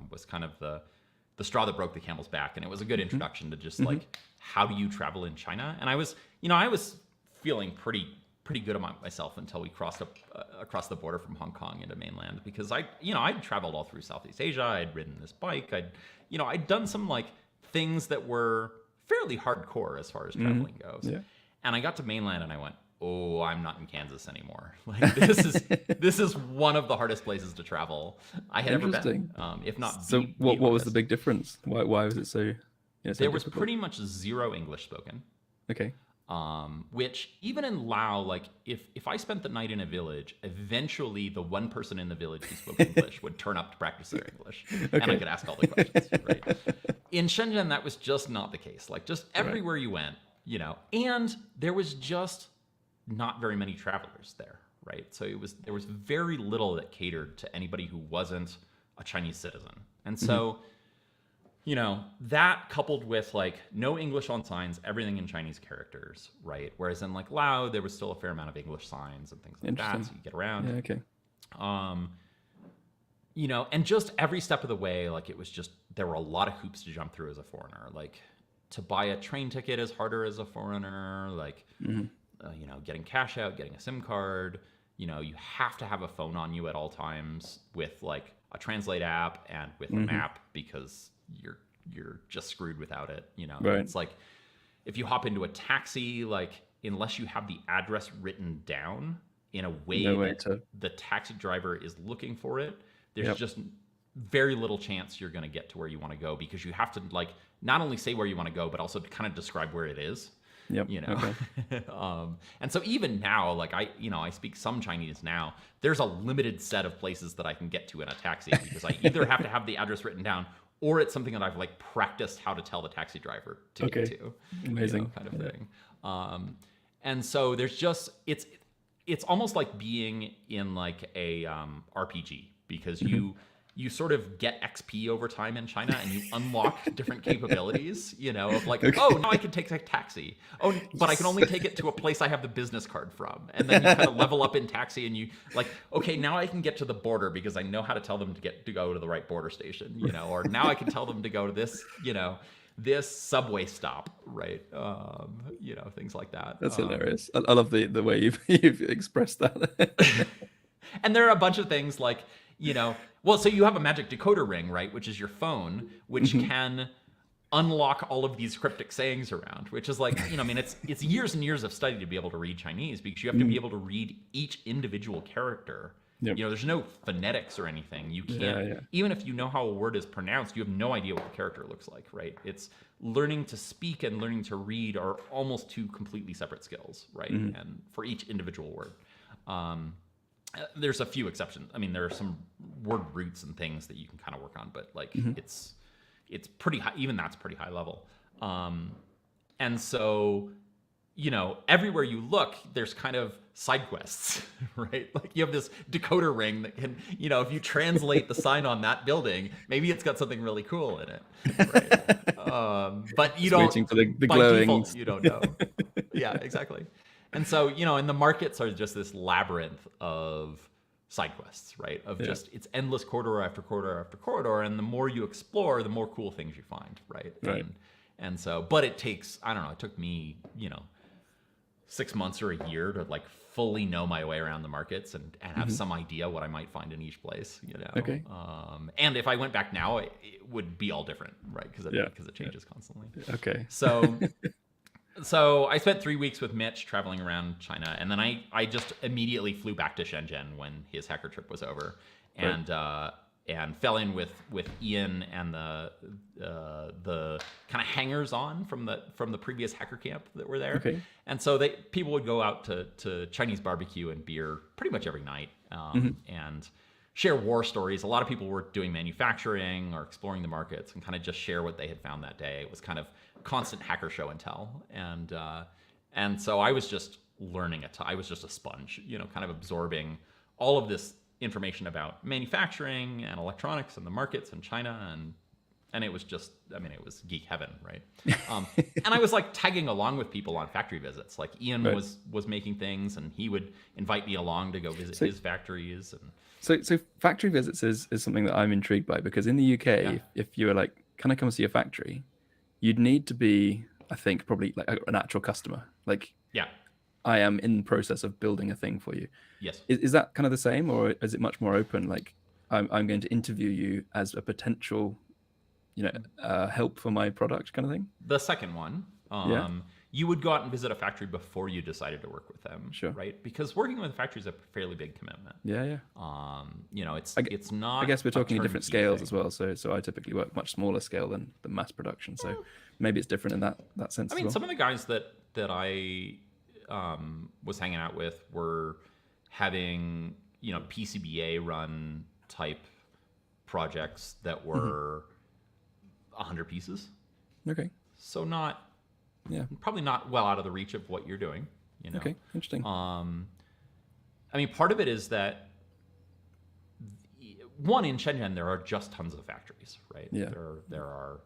Was kind of the straw that broke the camel's back, and it was a good introduction to just like, how do you travel in China? And I was feeling pretty good about myself until we crossed up across the border from Hong Kong into mainland, because I'd traveled all through Southeast Asia. I'd ridden this bike. I'd done some like things that were fairly hardcore as far as traveling goes. Yeah. And I got to mainland and I went, oh, I'm not in Kansas anymore. Like this is one of the hardest places to travel I had ever been. If not, so what was the big difference? Why was it so? So there was difficult? pretty much zero English spoken. Okay. Which even in Laos, like if I spent the night in a village, eventually the one person in the village who spoke English would turn up to practice their English, and I could ask all the questions. Right? In Shenzhen, that was just not the case. Like just everywhere you went, and there was just not very many travelers there, right? So there was very little that catered to anybody who wasn't a Chinese citizen, and so. That coupled with like no English on signs, everything in Chinese characters, right? Whereas in like Lao, there was still a fair amount of English signs and things like that, so you get around. Yeah, okay. And just every step of the way, like it was just, there were a lot of hoops to jump through as a foreigner. Like to buy a train ticket is harder as a foreigner, like, getting cash out, getting a SIM card, you have to have a phone on you at all times with like a translate app and with a map, because you're just screwed without it. Right. It's like if you hop into a taxi, like unless you have the address written down in a way that the taxi driver is looking for it, there's just very little chance you're going to get to where you want to go, because you have to like not only say where you want to go, but also to kind of describe where it is. Yep. Okay. And so even now, like I speak some Chinese now, there's a limited set of places that I can get to in a taxi, because I either have to have the address written down, or it's something that I've like practiced how to tell the taxi driver to get to. Amazing. Kind of thing. And so there's just, it's almost like being in like a RPG, because you sort of get XP over time in China, and you unlock different capabilities, of like, oh, now I can take a taxi. Oh, but I can only take it to a place I have the business card from. And then you kind of level up in taxi, and you like, okay, now I can get to the border because I know how to tell them to go to the right border station, or now I can tell them to go to this, this subway stop, right? Things like that. That's hilarious. I love the way you've expressed that. And there are a bunch of things like, so you have a magic decoder ring, right? Which is your phone, which can unlock all of these cryptic sayings around, which is like, it's years and years of study to be able to read Chinese, because you have to be able to read each individual character. Yep. There's no phonetics or anything. You can't, even if you know how a word is pronounced, you have no idea what the character looks like, right? It's learning to speak and learning to read are almost two completely separate skills, right? And for each individual word. There's a few exceptions. I mean, there are some word roots and things that you can kind of work on, but like it's pretty high. Even that's pretty high level. And so, everywhere you look, there's kind of side quests, right? Like you have this decoder ring that can, if you translate the sign on that building, maybe it's got something really cool in it, right? But you don't. Waiting for the glowing. Default, you don't know. Yeah, exactly. And so, and the markets are just this labyrinth of side quests, right? Of just, it's endless corridor after corridor after corridor. And the more you explore, the more cool things you find, right? And so, but it takes, I don't know, it took me, 6 months or a year to like fully know my way around the markets and have some idea what I might find in each place, Okay. And if I went back now, it would be all different, right? Because it changes constantly. Okay. So... So I spent 3 weeks with Mitch traveling around China, and then I just immediately flew back to Shenzhen when his hacker trip was over, and and fell in with Ian and the kind of hangers on from the previous hacker camp that were there. Okay. And so people would go out to Chinese barbecue and beer pretty much every night, and share war stories. A lot of people were doing manufacturing or exploring the markets and kind of just share what they had found that day. It was kind of constant hacker show and tell. And so I was just learning I was just a sponge, kind of absorbing all of this information about manufacturing and electronics and the markets in China. And it was just, it was geek heaven, right? And I was like tagging along with people on factory visits. Like Ian was making things, and he would invite me along to go visit his factories. And so factory visits is something that I'm intrigued by, because in the UK, if you were like, can I come see a factory? You'd need to be, I think, probably like an actual customer. Like, I am in the process of building a thing for you. Yes. Is that kind of the same, or is it much more open? Like, I'm going to interview you as a potential, help for my product kind of thing? The second one. You would go out and visit a factory before you decided to work with them. Sure. Right? Because working with a factory is a fairly big commitment. Yeah. It's not. I guess we're talking different scales thing. as well. So I typically work much smaller scale than the mass production. So maybe it's different in that sense. Some of the guys that I was hanging out with were having PCBA run type projects that were 100 pieces. Okay. So probably not well out of the reach of what you're doing. Okay, interesting. Part of it is that one, in Shenzhen there are just tons of factories, right? Yeah. There are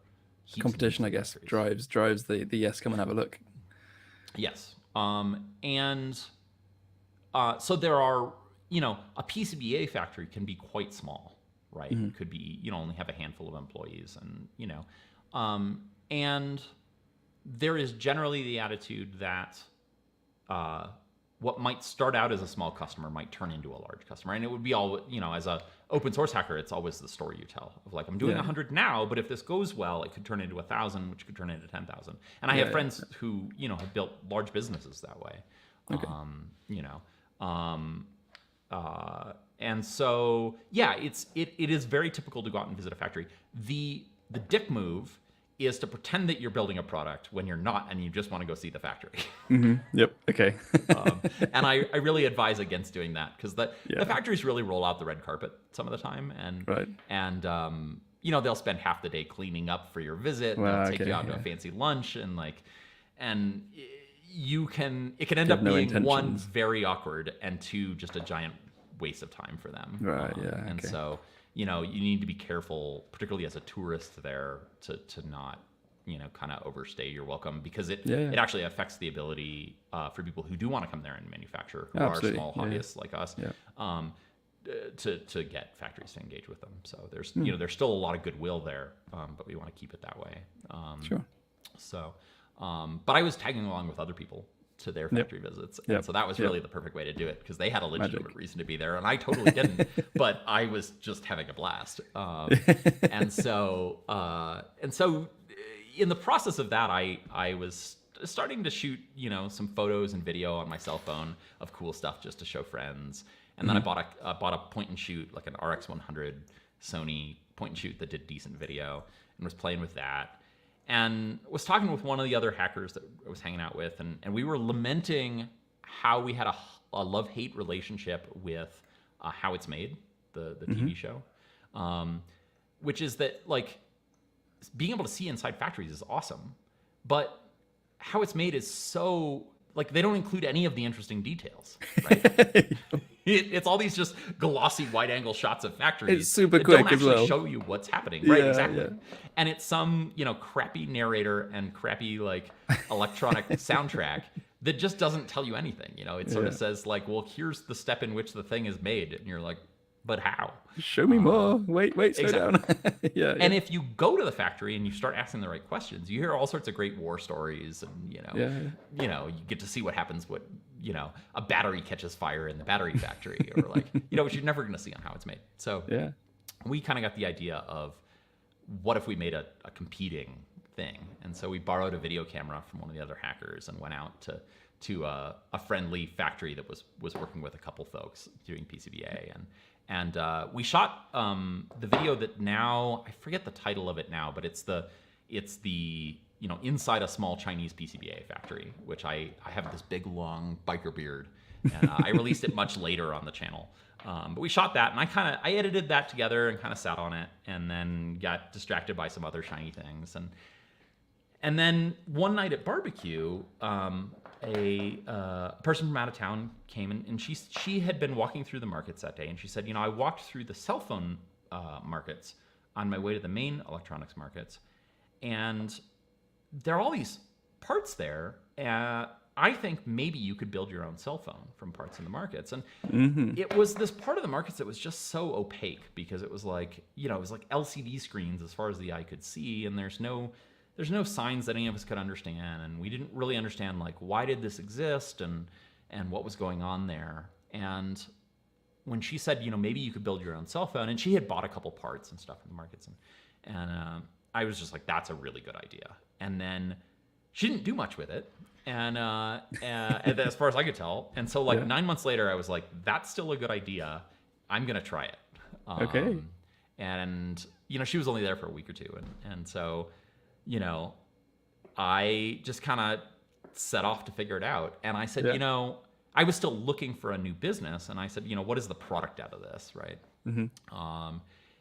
heaps competition, of I guess, factories. drives the yes, come and have a look. Yes. So there are, a PCBA factory can be quite small, right? It could be, only have a handful of employees, and, and there is generally the attitude that what might start out as a small customer might turn into a large customer. And it would be all, as a open source hacker, it's always the story you tell of like, I'm doing 100 now, but if this goes well, it could turn into 1,000, which could turn into 10,000. And I have friends who, have built large businesses that way. Okay. And so, it is very typical to go out and visit a factory. The dick move is to pretend that you're building a product when you're not, and you just want to go see the factory. Yep. Okay. And I really advise against doing that, because the factories really roll out the red carpet some of the time, and they'll spend half the day cleaning up for your visit. They'll take you out to a fancy lunch, and it can end up being one, very awkward, and two, just a giant waste of time for them. Right. And so you need to be careful, particularly as a tourist there, to not kind of overstay your welcome, because it actually affects the ability for people who do want to come there and manufacture, who are small hobbyists like us, to get factories to engage with them. So there's there's still a lot of goodwill there, but we want to keep it that way. Sure. So, but I was tagging along with other people to their factory visits, and so that was really the perfect way to do it, because they had a legitimate reason to be there, and I totally didn't. But I was just having a blast, and so in the process of that, I was starting to shoot some photos and video on my cell phone of cool stuff just to show friends, and then I bought a point and shoot, like an RX100 Sony point and shoot that did decent video, and was playing with that. And was talking with one of the other hackers that I was hanging out with, and we were lamenting how we had a love-hate relationship with How It's Made, the TV show, which is that, like, being able to see inside factories is awesome, but How It's Made is so, like, they don't include any of the interesting details, right? It's all these just glossy wide-angle shots of factories. It's super that quick don't actually as well. show you what's happening, right? Exactly. Yeah. And it's some crappy narrator and crappy electronic soundtrack that just doesn't tell you anything. It sort of says like, well, here's the step in which the thing is made, and you're like, but how? Show me more. Wait, slow down. And if you go to the factory and you start asking the right questions, you hear all sorts of great war stories, and you get to see what happens when a battery catches fire in the battery factory, or which you're never going to see on How It's Made. So we kind of got the idea of, what if we made a competing thing. And so we borrowed a video camera from one of the other hackers and went out to a friendly factory that was working with a couple folks doing PCBA. And we shot the video that now, I forget the title of it now, but it's the inside a small Chinese PCBA factory, which I have this big long biker beard, and I released it much later on the channel. But we shot that, and I edited that together and kind of sat on it, and then got distracted by some other shiny things. And then one night at barbecue, a person from out of town came in, and she had been walking through the markets that day, and she said, I walked through the cell phone markets on my way to the main electronics markets, and there are all these parts there. I think maybe you could build your own cell phone from parts in the markets. And it was this part of the markets that was just so opaque, because it was like, it was like LCD screens as far as the eye could see. And there's no signs that any of us could understand. And we didn't really understand, like, why did this exist and what was going on there. And when she said, maybe you could build your own cell phone, and she had bought a couple parts and stuff in the markets. And I was just like, that's a really good idea. And then she didn't do much with it. And as far as I could tell. And so 9 months later, I was like, that's still a good idea. I'm going to try it. Okay. And, she was only there for a week or two. And so, I just kind of set off to figure it out. And I said, I was still looking for a new business. And I said, what is the product out of this, right? And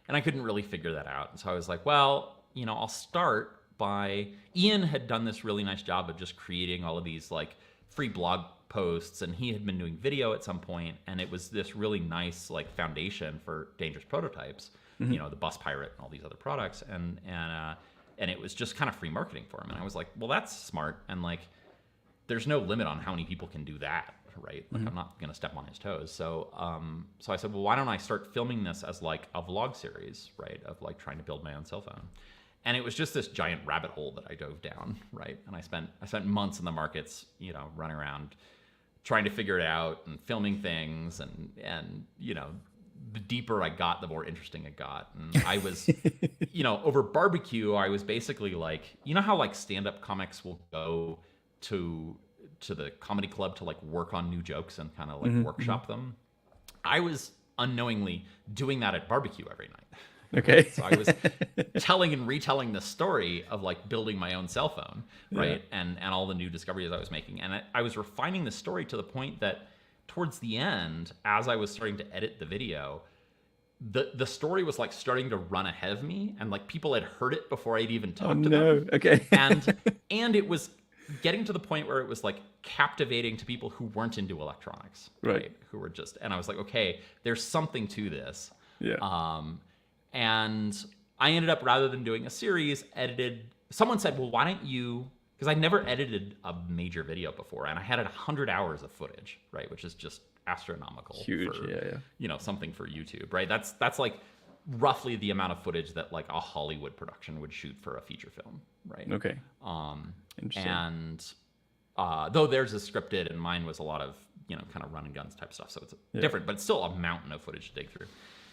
I couldn't really figure that out. And so I was like, well, I'll start by, Ian had done this really nice job of just creating all of these like free blog posts, and he had been doing video at some point, and it was this really nice like foundation for dangerous prototypes, the Bus Pirate and all these other products, and it was just kind of free marketing for him. And I was like, well, that's smart, and like there's no limit on how many people can do that, right? Like I'm not gonna step on his toes. So I said, well, why don't I start filming this as like a vlog series, right, of like trying to build my own cell phone. And it was just this giant rabbit hole that I dove down, right? And I spent months in the markets, running around trying to figure it out and filming things, and the deeper I got, the more interesting it got. And I was, over barbecue, I was basically like, how like stand-up comics will go to the comedy club to like work on new jokes and kind of like workshop them. I was unknowingly doing that at barbecue every night. Okay. So I was telling and retelling the story of like building my own cell phone, right? Yeah. And all the new discoveries I was making. And I was refining the story to the point that towards the end, as I was starting to edit the video, the story was like starting to run ahead of me, and like people had heard it before I'd even talked to them. Okay. and it was getting to the point where it was like captivating to people who weren't into electronics, right? Who were just, and I was like, okay, there's something to this. Yeah. And I ended up, rather than doing a series, someone said, well, why don't you, because I never edited a major video before, and I had 100 hours of footage, right? Which is just astronomical. Huge, for, something for YouTube, right? That's like roughly the amount of footage that like a Hollywood production would shoot for a feature film, right? Okay. Interesting. And though theirs is scripted and mine was a lot of, kind of run and guns type stuff, so it's different, but it's still a mountain of footage to dig through.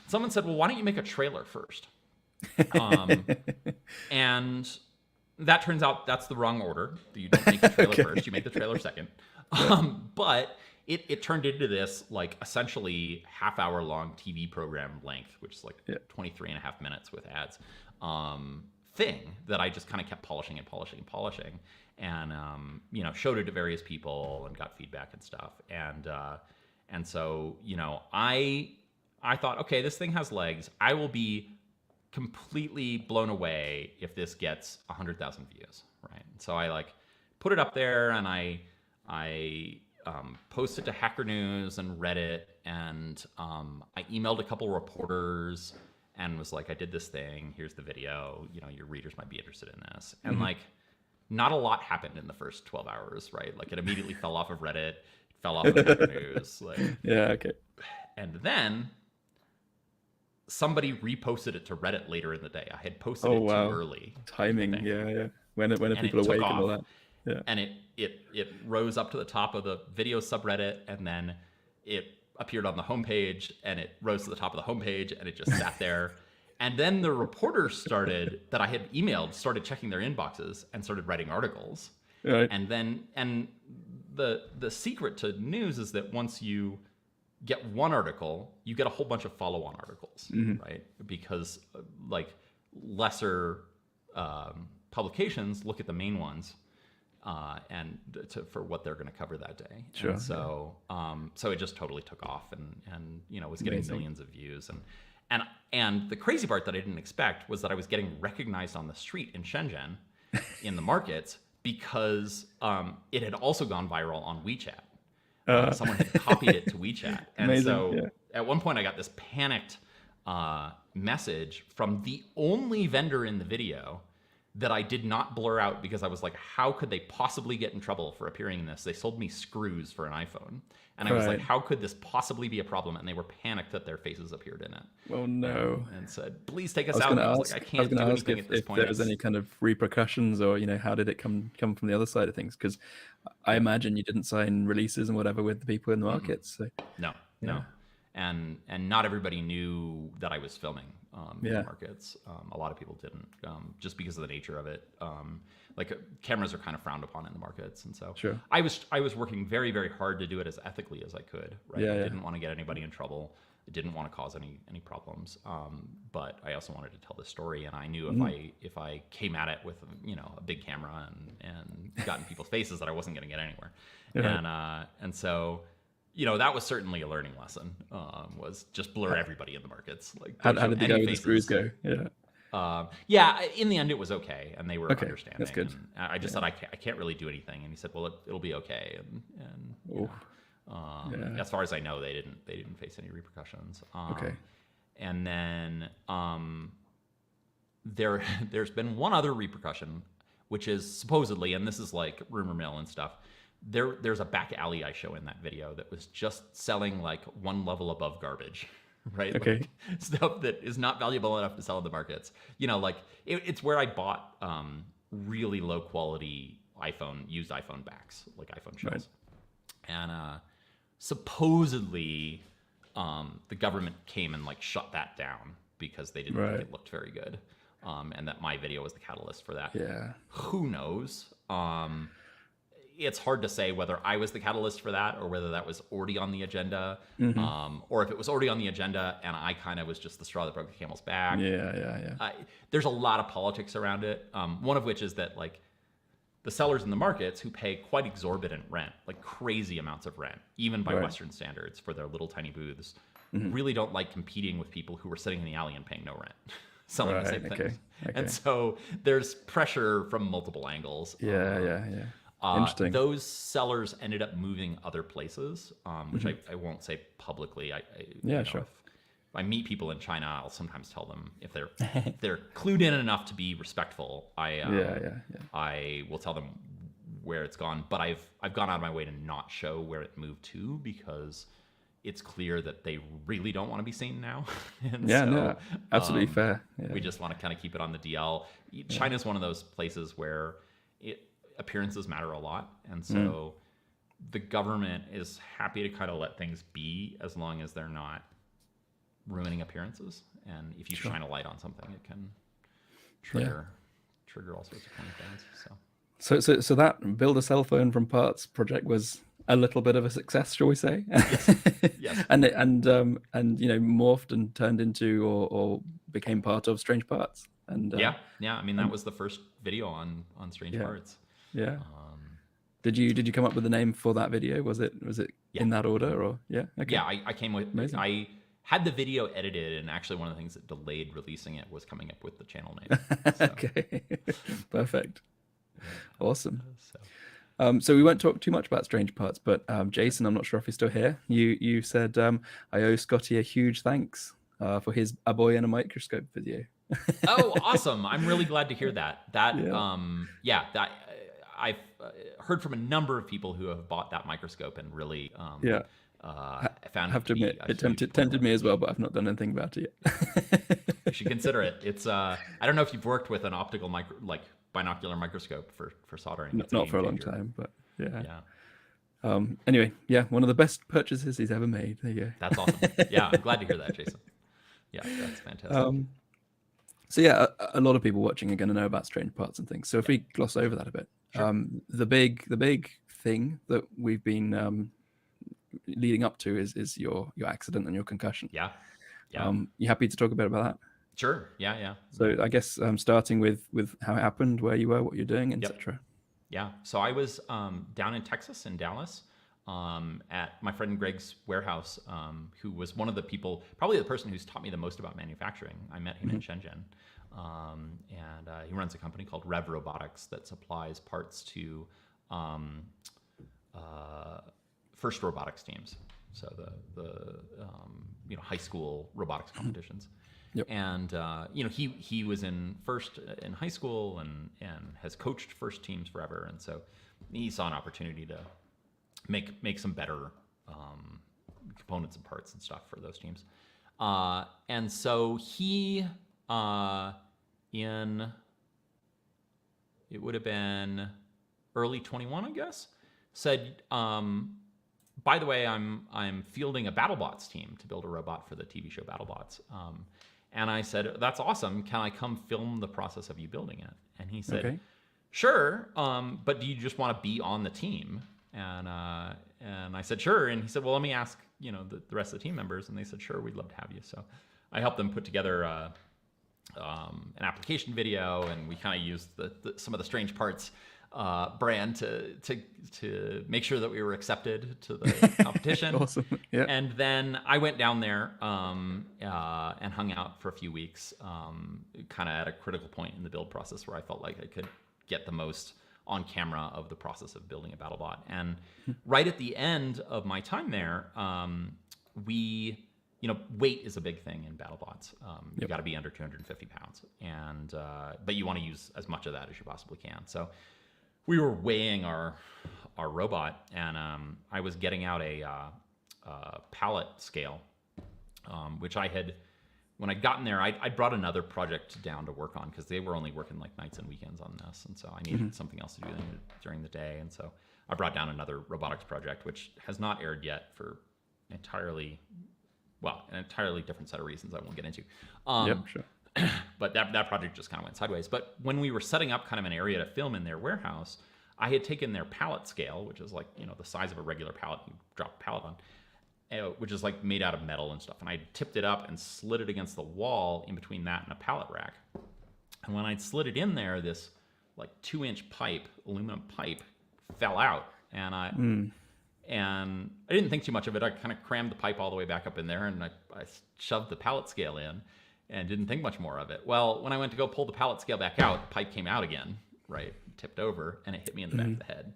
Someone said, well, why don't you make a trailer first? And that turns out that's the wrong order. You don't make the trailer first, you make the trailer second. But it turned into this like essentially half-hour long TV program length, which is like 23 and a half minutes with ads, thing that I just kind of kept polishing and polishing and polishing, and showed it to various people and got feedback and stuff. And so, I thought, okay, this thing has legs. I will be completely blown away if this gets 100,000 views, right? So I like put it up there, and I posted to Hacker News and Reddit, and I emailed a couple reporters and was like, I did this thing. Here's the video. Your readers might be interested in this. And like, not a lot happened in the first 12 hours, right? Like, it immediately fell off of Reddit, fell off of Hacker News. Like, yeah, okay. And then somebody reposted it to Reddit later in the day. I had posted it too early. Timing, yeah. When are people awake and all that? Yeah. And it rose up to the top of the video subreddit, and then it appeared on the homepage, and it rose to the top of the homepage, and it just sat there. And then the reporters that I had emailed started checking their inboxes and started writing articles. Right. And the secret to news is that once you get one article, you get a whole bunch of follow-on articles, right? Because like lesser publications look at the main ones for what they're going to cover that day. Sure. And so so it just totally took off, and was getting millions of views. And the crazy part that I didn't expect was that I was getting recognized on the street in Shenzhen in the markets because it had also gone viral on WeChat. Someone had copied it to WeChat. And so at one point I got this panicked message from the only vendor in the video that I did not blur out, because I was like, how could they possibly get in trouble for appearing in this? They sold me screws for an iPhone. And I was like, how could this possibly be a problem? And they were panicked that their faces appeared in it. Oh, no. And said, please take us out. And I was like, I can't do anything at this point. If there was any kind of repercussions, or, how did it come from the other side of things? Because I imagine you didn't sign releases and whatever with the people in the markets. So. No. And not everybody knew that I was filming in the markets. A lot of people didn't, just because of the nature of it. Cameras are kind of frowned upon in the markets, and so I was working very, very hard to do it as ethically as I could. Right, I didn't want to get anybody in trouble. I didn't want to cause any problems. But I also wanted to tell this story, and I knew if I came at it with a big camera and got in people's faces, that I wasn't going to get anywhere. And so. That was certainly a learning lesson, was just blur everybody in the markets. Like, how did the guy with the screws go? In the end it was okay, and they were understanding. That's good. And I just said, I can't really do anything. And he said, well, it'll be okay. As far as I know, they didn't face any repercussions. And then there's been one other repercussion, which is supposedly, and this is like rumor mill and stuff, there's a back alley I show in that video that was just selling like one level above garbage, right? Like stuff that is not valuable enough to sell in the markets. It's where I bought really low quality used iPhone backs, like iPhone shells. And supposedly the government came and like shut that down because they didn't think it looked very good. And that my video was the catalyst for that. Yeah. Who knows? It's hard to say whether I was the catalyst for that, or whether that was already on the agenda, or if it was already on the agenda and I kind of was just the straw that broke the camel's back. There's a lot of politics around it. One of which is that like the sellers in the markets, who pay quite exorbitant rent, like crazy amounts of rent, even by Western standards, for their little tiny booths, really don't like competing with people who are sitting in the alley and paying no rent, selling the same things. And so there's pressure from multiple angles. Interesting. Those sellers ended up moving other places, which I won't say publicly. If I meet people in China, I'll sometimes tell them if they're clued in enough to be respectful. I will tell them where it's gone, but I've gone out of my way to not show where it moved to, because it's clear that they really don't want to be seen now. Absolutely fair. We just want to kind of keep it on the DL. China's one of those places where appearances matter a lot, and so the government is happy to kind of let things be as long as they're not ruining appearances. And if you shine a light on something, it can trigger all sorts of funny things. So that build a cell phone from parts project was a little bit of a success, shall we say? Yes. and morphed and turned into or became part of Strange Parts. And I mean, that was the first video on Strange Parts. Did you come up with a name for that video? Was it in that order, or I came with amazing. I had the video edited, and actually one of the things that delayed releasing it was coming up with the channel name. Okay. Perfect. Awesome. So we won't talk too much about Strange Parts, but Jason, I'm not sure if he's still here. You said I owe Scotty a huge thanks for his A Boy in a Microscope video. Oh, awesome. I'm really glad to hear that. I've heard from a number of people who have bought that microscope and really found. I have to admit, it tempted me as well, but I've not done anything about it yet. You should consider it. It's I don't know if you've worked with an optical binocular microscope for soldering. Not for a long time, but anyway, one of the best purchases he's ever made. There you go. That's awesome. Yeah, I'm glad to hear that, Jason. Yeah, that's fantastic. So yeah, a lot of people watching are going to know about strange parts and things. So if we gloss over that a bit, Sure. the big thing that we've been leading up to is your accident and your concussion. Yeah. Yeah. You happy to talk a bit about that? Sure. Yeah. Yeah. So I guess starting with how it happened, where you were, what you're doing, Yep. etc. Yeah. So I was down in Texas, in Dallas, at my friend Greg's warehouse, who was one of the people, probably the person who's taught me the most about manufacturing. I met him in Shenzhen. And he runs a company called Rev Robotics that supplies parts to first robotics teams. So the high school robotics competitions. Yep. And he was in first in high school and has coached first teams forever, and so he saw an opportunity to make some better components and parts and stuff for those teams. And so he it would have been early 21, I guess, said, by the way, I'm fielding a Battlebots team to build a robot for the TV show Battlebots. And I said, that's awesome. Can I come film the process of you building it? And he said, Okay. sure. But do you just want to be on the team? And I said, sure. And he said, well, let me ask, the rest of the team members. And they said, sure, we'd love to have you. So I helped them put together an application video, and we kind of used some of the Strange Parts brand to make sure that we were accepted to the competition. Awesome. Yeah. And then I went down there and hung out for a few weeks, kind of at a critical point in the build process where I felt like I could get the most on camera of the process of building a BattleBot. And right at the end of my time there, weight is a big thing in BattleBots. You got to be under 250 pounds, but you want to use as much of that as you possibly can. So we were weighing our robot, and I was getting out a pallet scale, which I had, when I'd gotten there, I'd brought another project down to work on because they were only working like nights and weekends on this, and so I needed something else to do during the day, and so I brought down another robotics project, which has not aired yet for an entirely different set of reasons I won't get into. Sure. But that project just kind of went sideways. But when we were setting up kind of an area to film in their warehouse, I had taken their pallet scale, which is like, the size of a regular pallet you drop a pallet on, which is like made out of metal and stuff. And I tipped it up and slid it against the wall in between that and a pallet rack. And when I'd slid it in there, this like 2-inch aluminum pipe fell out. And I didn't think too much of it. I kind of crammed the pipe all the way back up in there, and I shoved the pallet scale in and didn't think much more of it. Well, when I went to go pull the pallet scale back out, the pipe came out again, right? Tipped over, and it hit me in the back of the head.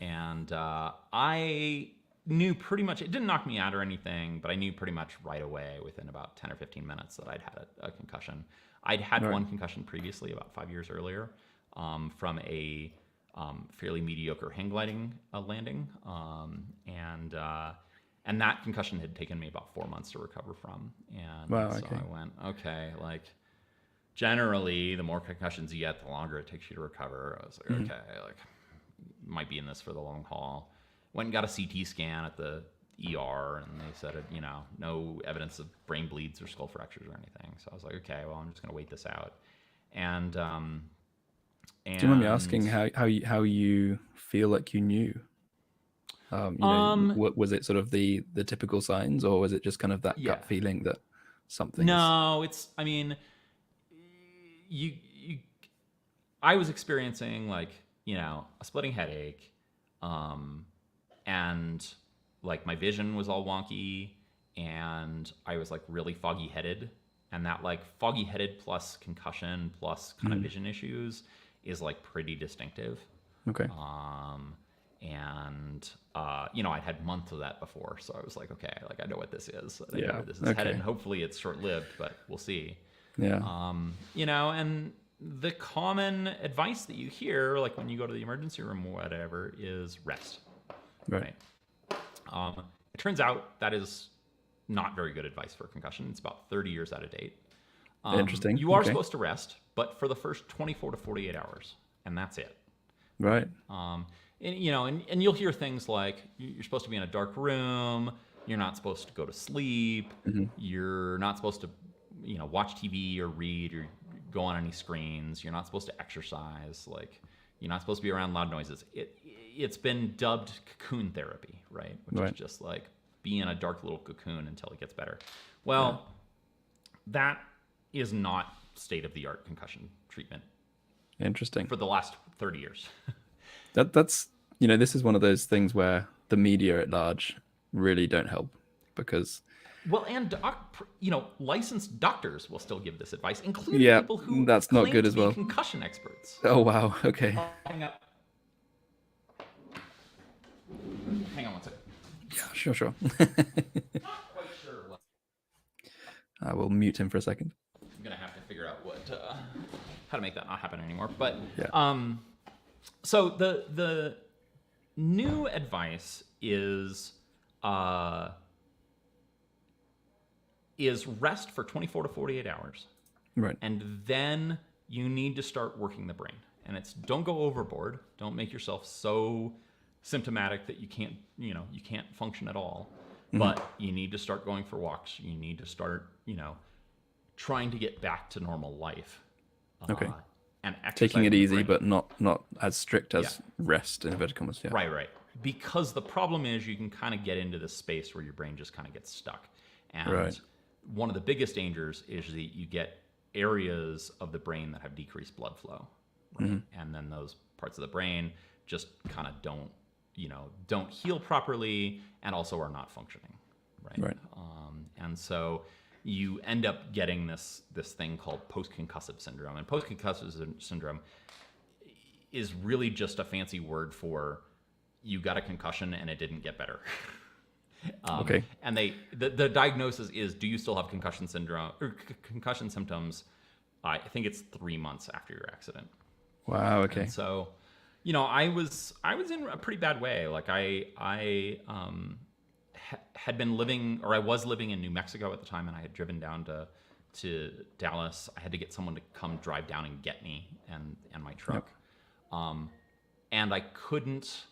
And I knew pretty much, it didn't knock me out or anything, but I knew pretty much right away within about 10 or 15 minutes that I'd had a concussion. I'd had one concussion previously about 5 years earlier from a fairly mediocre hang gliding landing. And that concussion had taken me about 4 months to recover from. And so I went, okay, like generally the more concussions you get, the longer it takes you to recover. I was like, okay, like might be in this for the long haul. Went and got a CT scan at the ER, and they said, no evidence of brain bleeds or skull fractures or anything. So I was like, okay, well, I'm just going to wait this out. And do you mind me asking how you feel like you knew? Was it sort of the typical signs, or was it just kind of that gut feeling that something? No, I was experiencing like, a splitting headache, and like my vision was all wonky, and I was like really foggy headed, and that like foggy headed plus concussion plus kind of vision issues is like pretty distinctive. Okay. I'd had months of that before, so I was like, okay, like I know what this is. I know where this is headed, and hopefully it's short-lived, but we'll see. Yeah. And the common advice that you hear, like when you go to the emergency room or whatever, is rest. Right. It turns out that is not very good advice for a concussion. It's about 30 years out of date. Interesting. You are supposed to rest, but for the first 24 to 48 hours, and that's it. Right. And you'll hear things like you're supposed to be in a dark room, you're not supposed to go to sleep, you're not supposed to watch TV or read or go on any screens. You're not supposed to exercise. Like, you're not supposed to be around loud noises. It's been dubbed cocoon therapy, right? Which is just like be in a dark little cocoon until it gets better. Well, that is not state-of-the-art concussion treatment. Interesting. For the last 30 years. That's this is one of those things where the media at large really don't help, because and licensed doctors will still give this advice, including people who that's not claim good to as be well. concussion experts. Oh wow, okay. Hang on 1 second. Yeah, sure. Not quite sure what. I will mute him for a second. I'm gonna have to figure out how to make that not happen anymore. But Yeah. so the new advice is rest for 24 to 48 hours. Right. And then you need to start working the brain. And it's don't go overboard. Don't make yourself so symptomatic that you can't function at all. Mm-hmm. But you need to start going for walks. You need to start, trying to get back to normal life. Okay. And taking it easy, but not as strict as rest, in inverted commas. Yeah. Right. Because the problem is you can kind of get into this space where your brain just kind of gets stuck. And one of the biggest dangers is that you get areas of the brain that have decreased blood flow. Right? Mm-hmm. And then those parts of the brain just kind of don't heal properly and also are not functioning. Right. And so you end up getting this thing called post-concussive syndrome. And post-concussive syndrome is really just a fancy word for you got a concussion and it didn't get better. Okay. And the diagnosis is, do you still have concussion syndrome or concussion symptoms? I think it's 3 months after your accident. Wow. Okay. And so, I was in a pretty bad way. Like I had been living, or I was living in New Mexico at the time, and I had driven down to Dallas. I had to get someone to come drive down and get me and my truck. Yep. And I couldn't.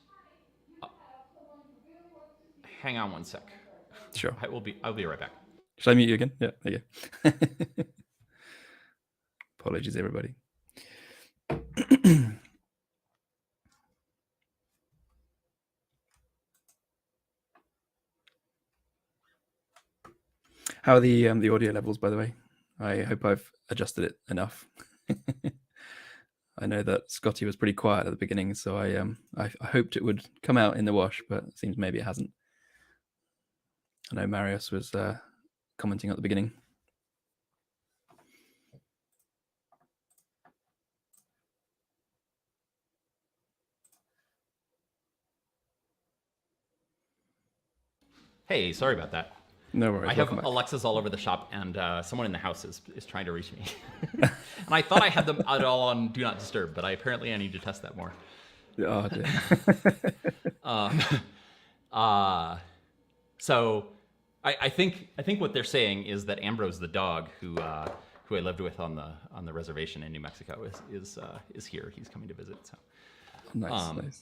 Hang on 1 sec. Sure. I'll be right back. Should I mute you again? Yeah, there you go. Apologies, everybody. How are the audio levels, by the way? I hope I've adjusted it enough. I know that Scotty was pretty quiet at the beginning, so I hoped it would come out in the wash, but it seems maybe it hasn't. I know Marius was commenting at the beginning. Hey, sorry about that. No worries. I have Alexas all over the shop, and someone in the house is trying to reach me. And I thought I had them all on Do Not Disturb, but I need to test that more. Oh, dear. So I think what they're saying is that Ambrose the dog, who I lived with on the reservation in New Mexico, is here. He's coming to visit. So nice.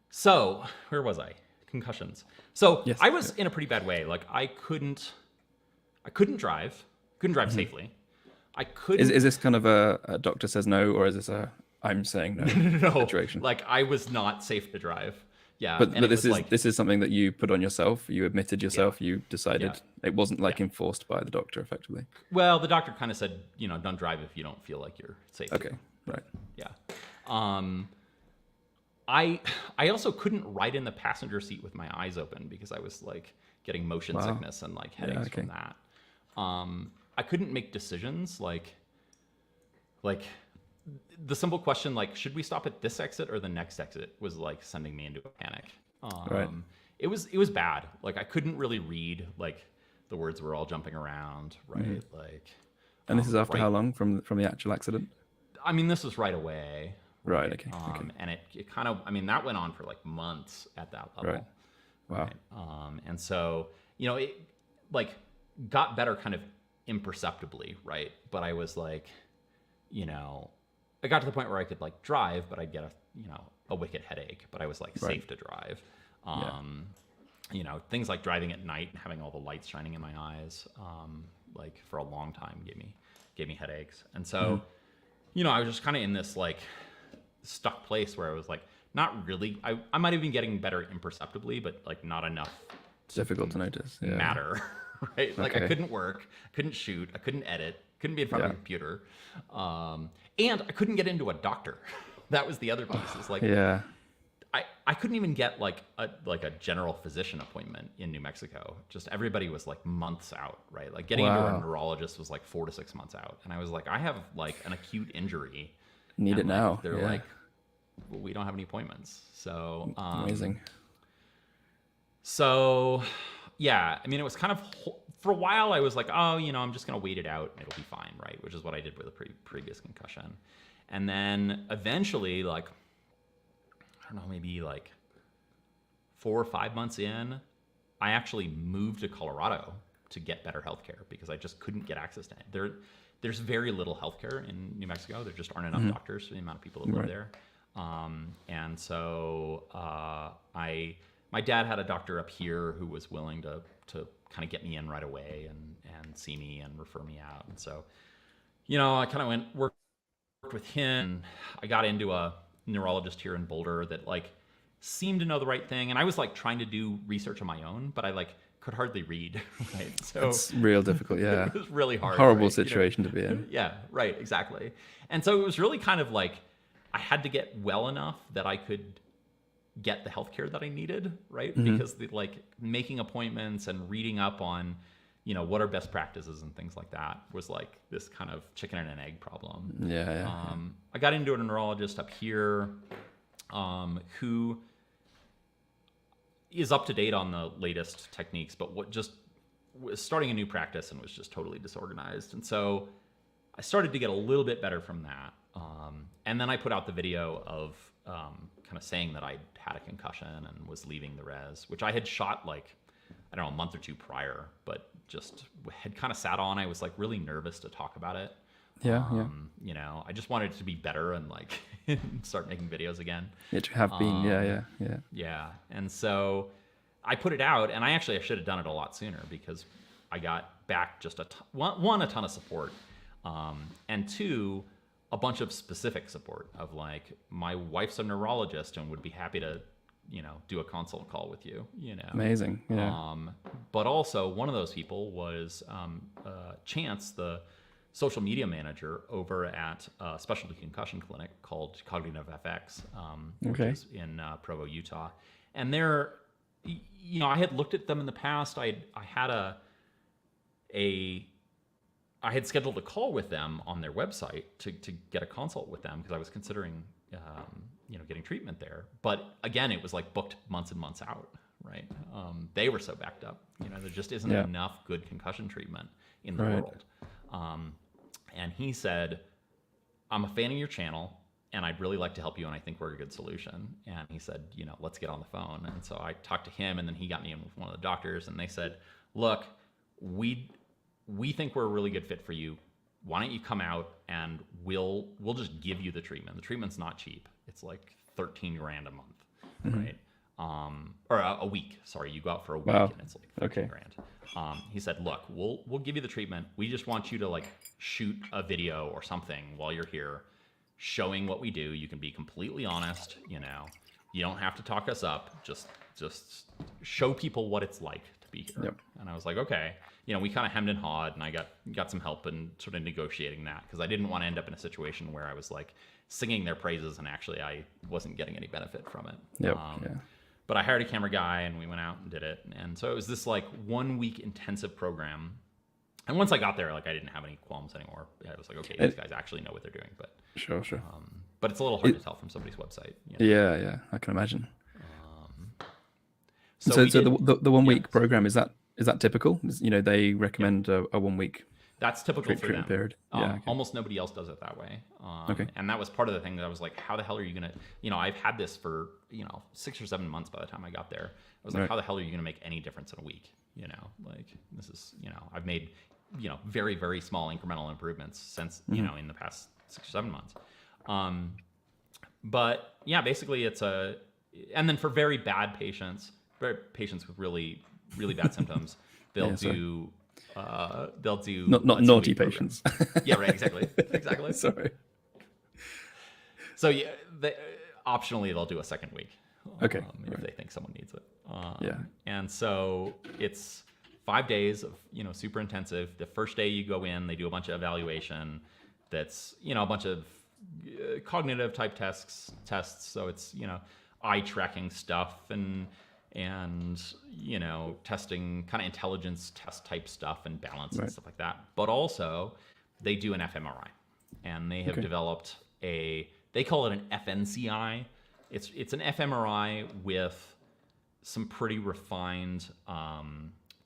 So where was I? Concussions. So yes, I was in a pretty bad way. Like I couldn't drive mm-hmm. safely. I couldn't. Is this kind of a doctor says no, or is this a I'm saying no situation? Like I was not safe to drive. Yeah. But this is something that you put on yourself. You admitted yourself. Yeah. You decided. Yeah. It wasn't like enforced by the doctor, effectively. Well, the doctor kind of said, don't drive if you don't feel like you're safe. Okay. Right. Yeah. I also couldn't ride in the passenger seat with my eyes open because I was like getting motion sickness and like headaches from that. I couldn't make decisions like the simple question like should we stop at this exit or the next exit was like sending me into a panic. Right. It was bad. Like I couldn't really read, like the words were all jumping around, right? Mm-hmm. Like. And this is after how long from the actual accident? I mean, this was right away. Right. Okay. And it kind of, that went on for like months at that level. Right. Wow. Right? And so, it like got better kind of imperceptibly, right? But I was like, I got to the point where I could like drive, but I'd get a wicked headache, but I was like safe to drive. Things like driving at night and having all the lights shining in my eyes, like for a long time, gave me headaches. And so, I was just kind of in this like stuck place where I was like, not really, I might have been getting better imperceptibly, but like not enough Difficult to notice. Yeah. matter, right? Like I Okay. couldn't work, I couldn't shoot, I couldn't edit, couldn't be in front of a computer. And I couldn't get into a doctor. That was the other piece. Is like, Yeah. I couldn't even get like a general physician appointment in New Mexico. Just everybody was like months out, right? Like getting into a neurologist was like 4 to 6 months out. And I was like, I have like an acute injury. Need it like, now. They're like, well, we don't have any appointments. So Amazing. So yeah, I mean, it was kind of, for a while I was like, oh, I'm just going to wait it out and it'll be fine, right? Which is what I did with a previous concussion. And then eventually, like, I don't know, maybe like 4 or 5 months in, I actually moved to Colorado to get better healthcare because I just couldn't get access to it. There's very little healthcare in New Mexico. There just aren't enough doctors for the amount of people that live there. And so my dad had a doctor up here who was willing to kind of get me in right away and see me and refer me out. And so, I kind of worked with him. I got into a neurologist here in Boulder that like seemed to know the right thing. And I was like trying to do research on my own, but I like could hardly read, right? So it's real difficult. Yeah. It was really hard. Horrible right? situation to be in. Yeah, right, exactly. And so it was really kind of like I had to get well enough that I could get the healthcare that I needed, right? Because like making appointments and reading up on, what are best practices and things like that was like this kind of chicken and an egg problem. Yeah. I got into a neurologist up here who is up to date on the latest techniques, but what just was starting a new practice and was just totally disorganized. And so I started to get a little bit better from that. And then I put out the video of kind of saying that I had a concussion and was leaving the res, which I had shot like, I don't know, a month or two prior, but just had kind of sat on. I was like really nervous to talk about it. Yeah. I just wanted it to be better and like start making videos again. It have been. Yeah. Yeah. And so I put it out, and I should have done it a lot sooner because I got back just a ton of support. And two, a bunch of specific support of like, my wife's a neurologist and would be happy to, do a consult call with you, Amazing. Yeah. But also one of those people was Chance, the social media manager over at a specialty concussion clinic called Cognitive FX, which is in Provo, Utah. And they're, I had looked at them in the past. I had scheduled a call with them on their website to get a consult with them because I was considering, getting treatment there. But again, it was like booked months and months out, right? They were so backed up. There just isn't enough good concussion treatment in the world. And he said, I'm a fan of your channel and I'd really like to help you. And I think we're a good solution. And he said, let's get on the phone. And so I talked to him, and then he got me in with one of the doctors, and they said, look, we think we're a really good fit for you. Why don't you come out and we'll just give you the treatment. The treatment's not cheap. It's like $13,000 a month, right? Or a week. Sorry, you go out for a week and it's like $13,000. He said, look, we'll give you the treatment. We just want you to like shoot a video or something while you're here showing what we do. You can be completely honest, you don't have to talk us up. Just show people what it's like to be here. Yep. And I was like, okay. We kind of hemmed and hawed, and I got some help in sort of negotiating that because I didn't want to end up in a situation where I was like singing their praises and actually I wasn't getting any benefit from it. Yep. But I hired a camera guy and we went out and did it. And so it was this like 1 week intensive program. And once I got there, like I didn't have any qualms anymore. I was like, okay, these guys actually know what they're doing. But sure. But it's a little hard to tell from somebody's website. Yeah, I can imagine. So the 1 week program, is that typical? They recommend a 1 week. That's typical for them. Period. Almost nobody else does it that way. Okay. And that was part of the thing that I was like, how the hell are you going to, I've had this for, 6 or 7 months by the time I got there. I was like, how the hell are you going to make any difference in a week? Like this is, I've made, very, very small incremental improvements since, in the past 6 or 7 months. But yeah, basically and then for very bad patients with really, really bad symptoms, they'll do they'll do not a naughty 2-week program. patients. Yeah, right. Exactly. Sorry. So yeah, optionally they'll do a second week. Okay. If they think someone needs it. Yeah. And so it's 5 days of, super intensive. The first day you go in, they do a bunch of evaluation. That's, a bunch of cognitive type tests. So it's, eye tracking stuff and testing kind of intelligence test type stuff and balance and stuff like that. But also they do an fMRI, and they have developed they call it an FNCI. It's an fMRI with some pretty refined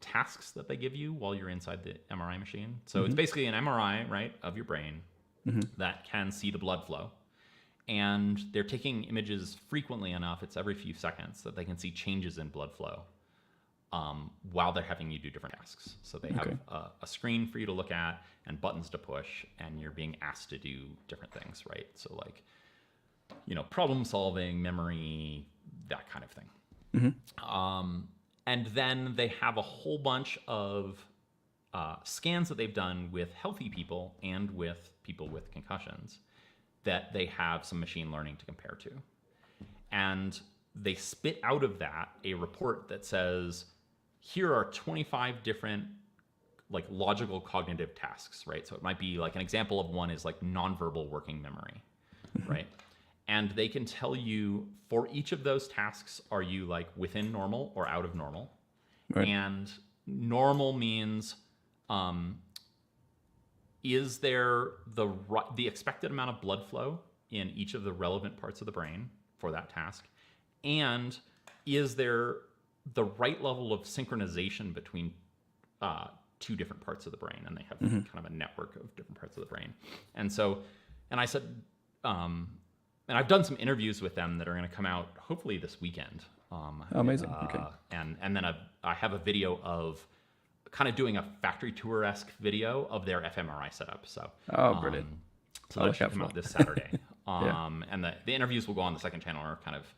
tasks that they give you while you're inside the MRI machine. So it's basically an MRI, right, of your brain that can see the blood flow. And they're taking images frequently enough, it's every few seconds, that they can see changes in blood flow while they're having you do different tasks. So they have a screen for you to look at and buttons to push, and you're being asked to do different things, right? So like, problem solving, memory, that kind of thing. And then they have a whole bunch of scans that they've done with healthy people and with people with concussions that they have some machine learning to compare to. And they spit out of that a report that says, here are 25 different like logical cognitive tasks, right? So it might be like an example of one is like nonverbal working memory, right? And they can tell you for each of those tasks, are you like within normal or out of normal? Right. And normal means, is there the expected amount of blood flow in each of the relevant parts of the brain for that task? And is there the right level of synchronization between two different parts of the brain? And they have kind of a network of different parts of the brain. And so, and I said, and I've done some interviews with them that are going to come out hopefully this weekend. Amazing. Okay. And then I have a video of kind of doing a factory tour-esque video of their fMRI setup. So, brilliant. So that should come out this Saturday. And the interviews will go on the second channel, or kind of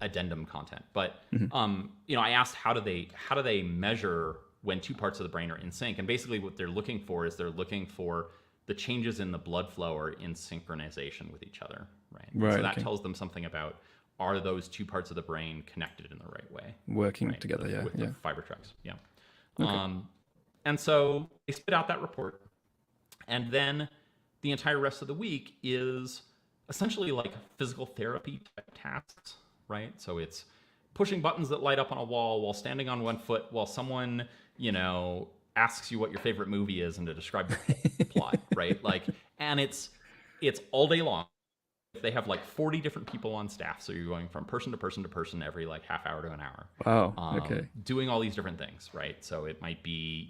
addendum content. But I asked how do they measure when two parts of the brain are in sync? And basically what they're looking for is the changes in the blood flow are in synchronization with each other, right? So that tells them something about, are those two parts of the brain connected in the right way? Working together, with the fiber tracks, and so they spit out that report, and then the entire rest of the week is essentially like physical therapy type tasks, right? So it's pushing buttons that light up on a wall while standing on one foot while someone, asks you what your favorite movie is and to describe the plot, right? Like, and it's all day long. They have like 40 different people on staff, so you're going from person to person to person every like half hour to an hour. Wow. Okay. Doing all these different things, right? So it might be,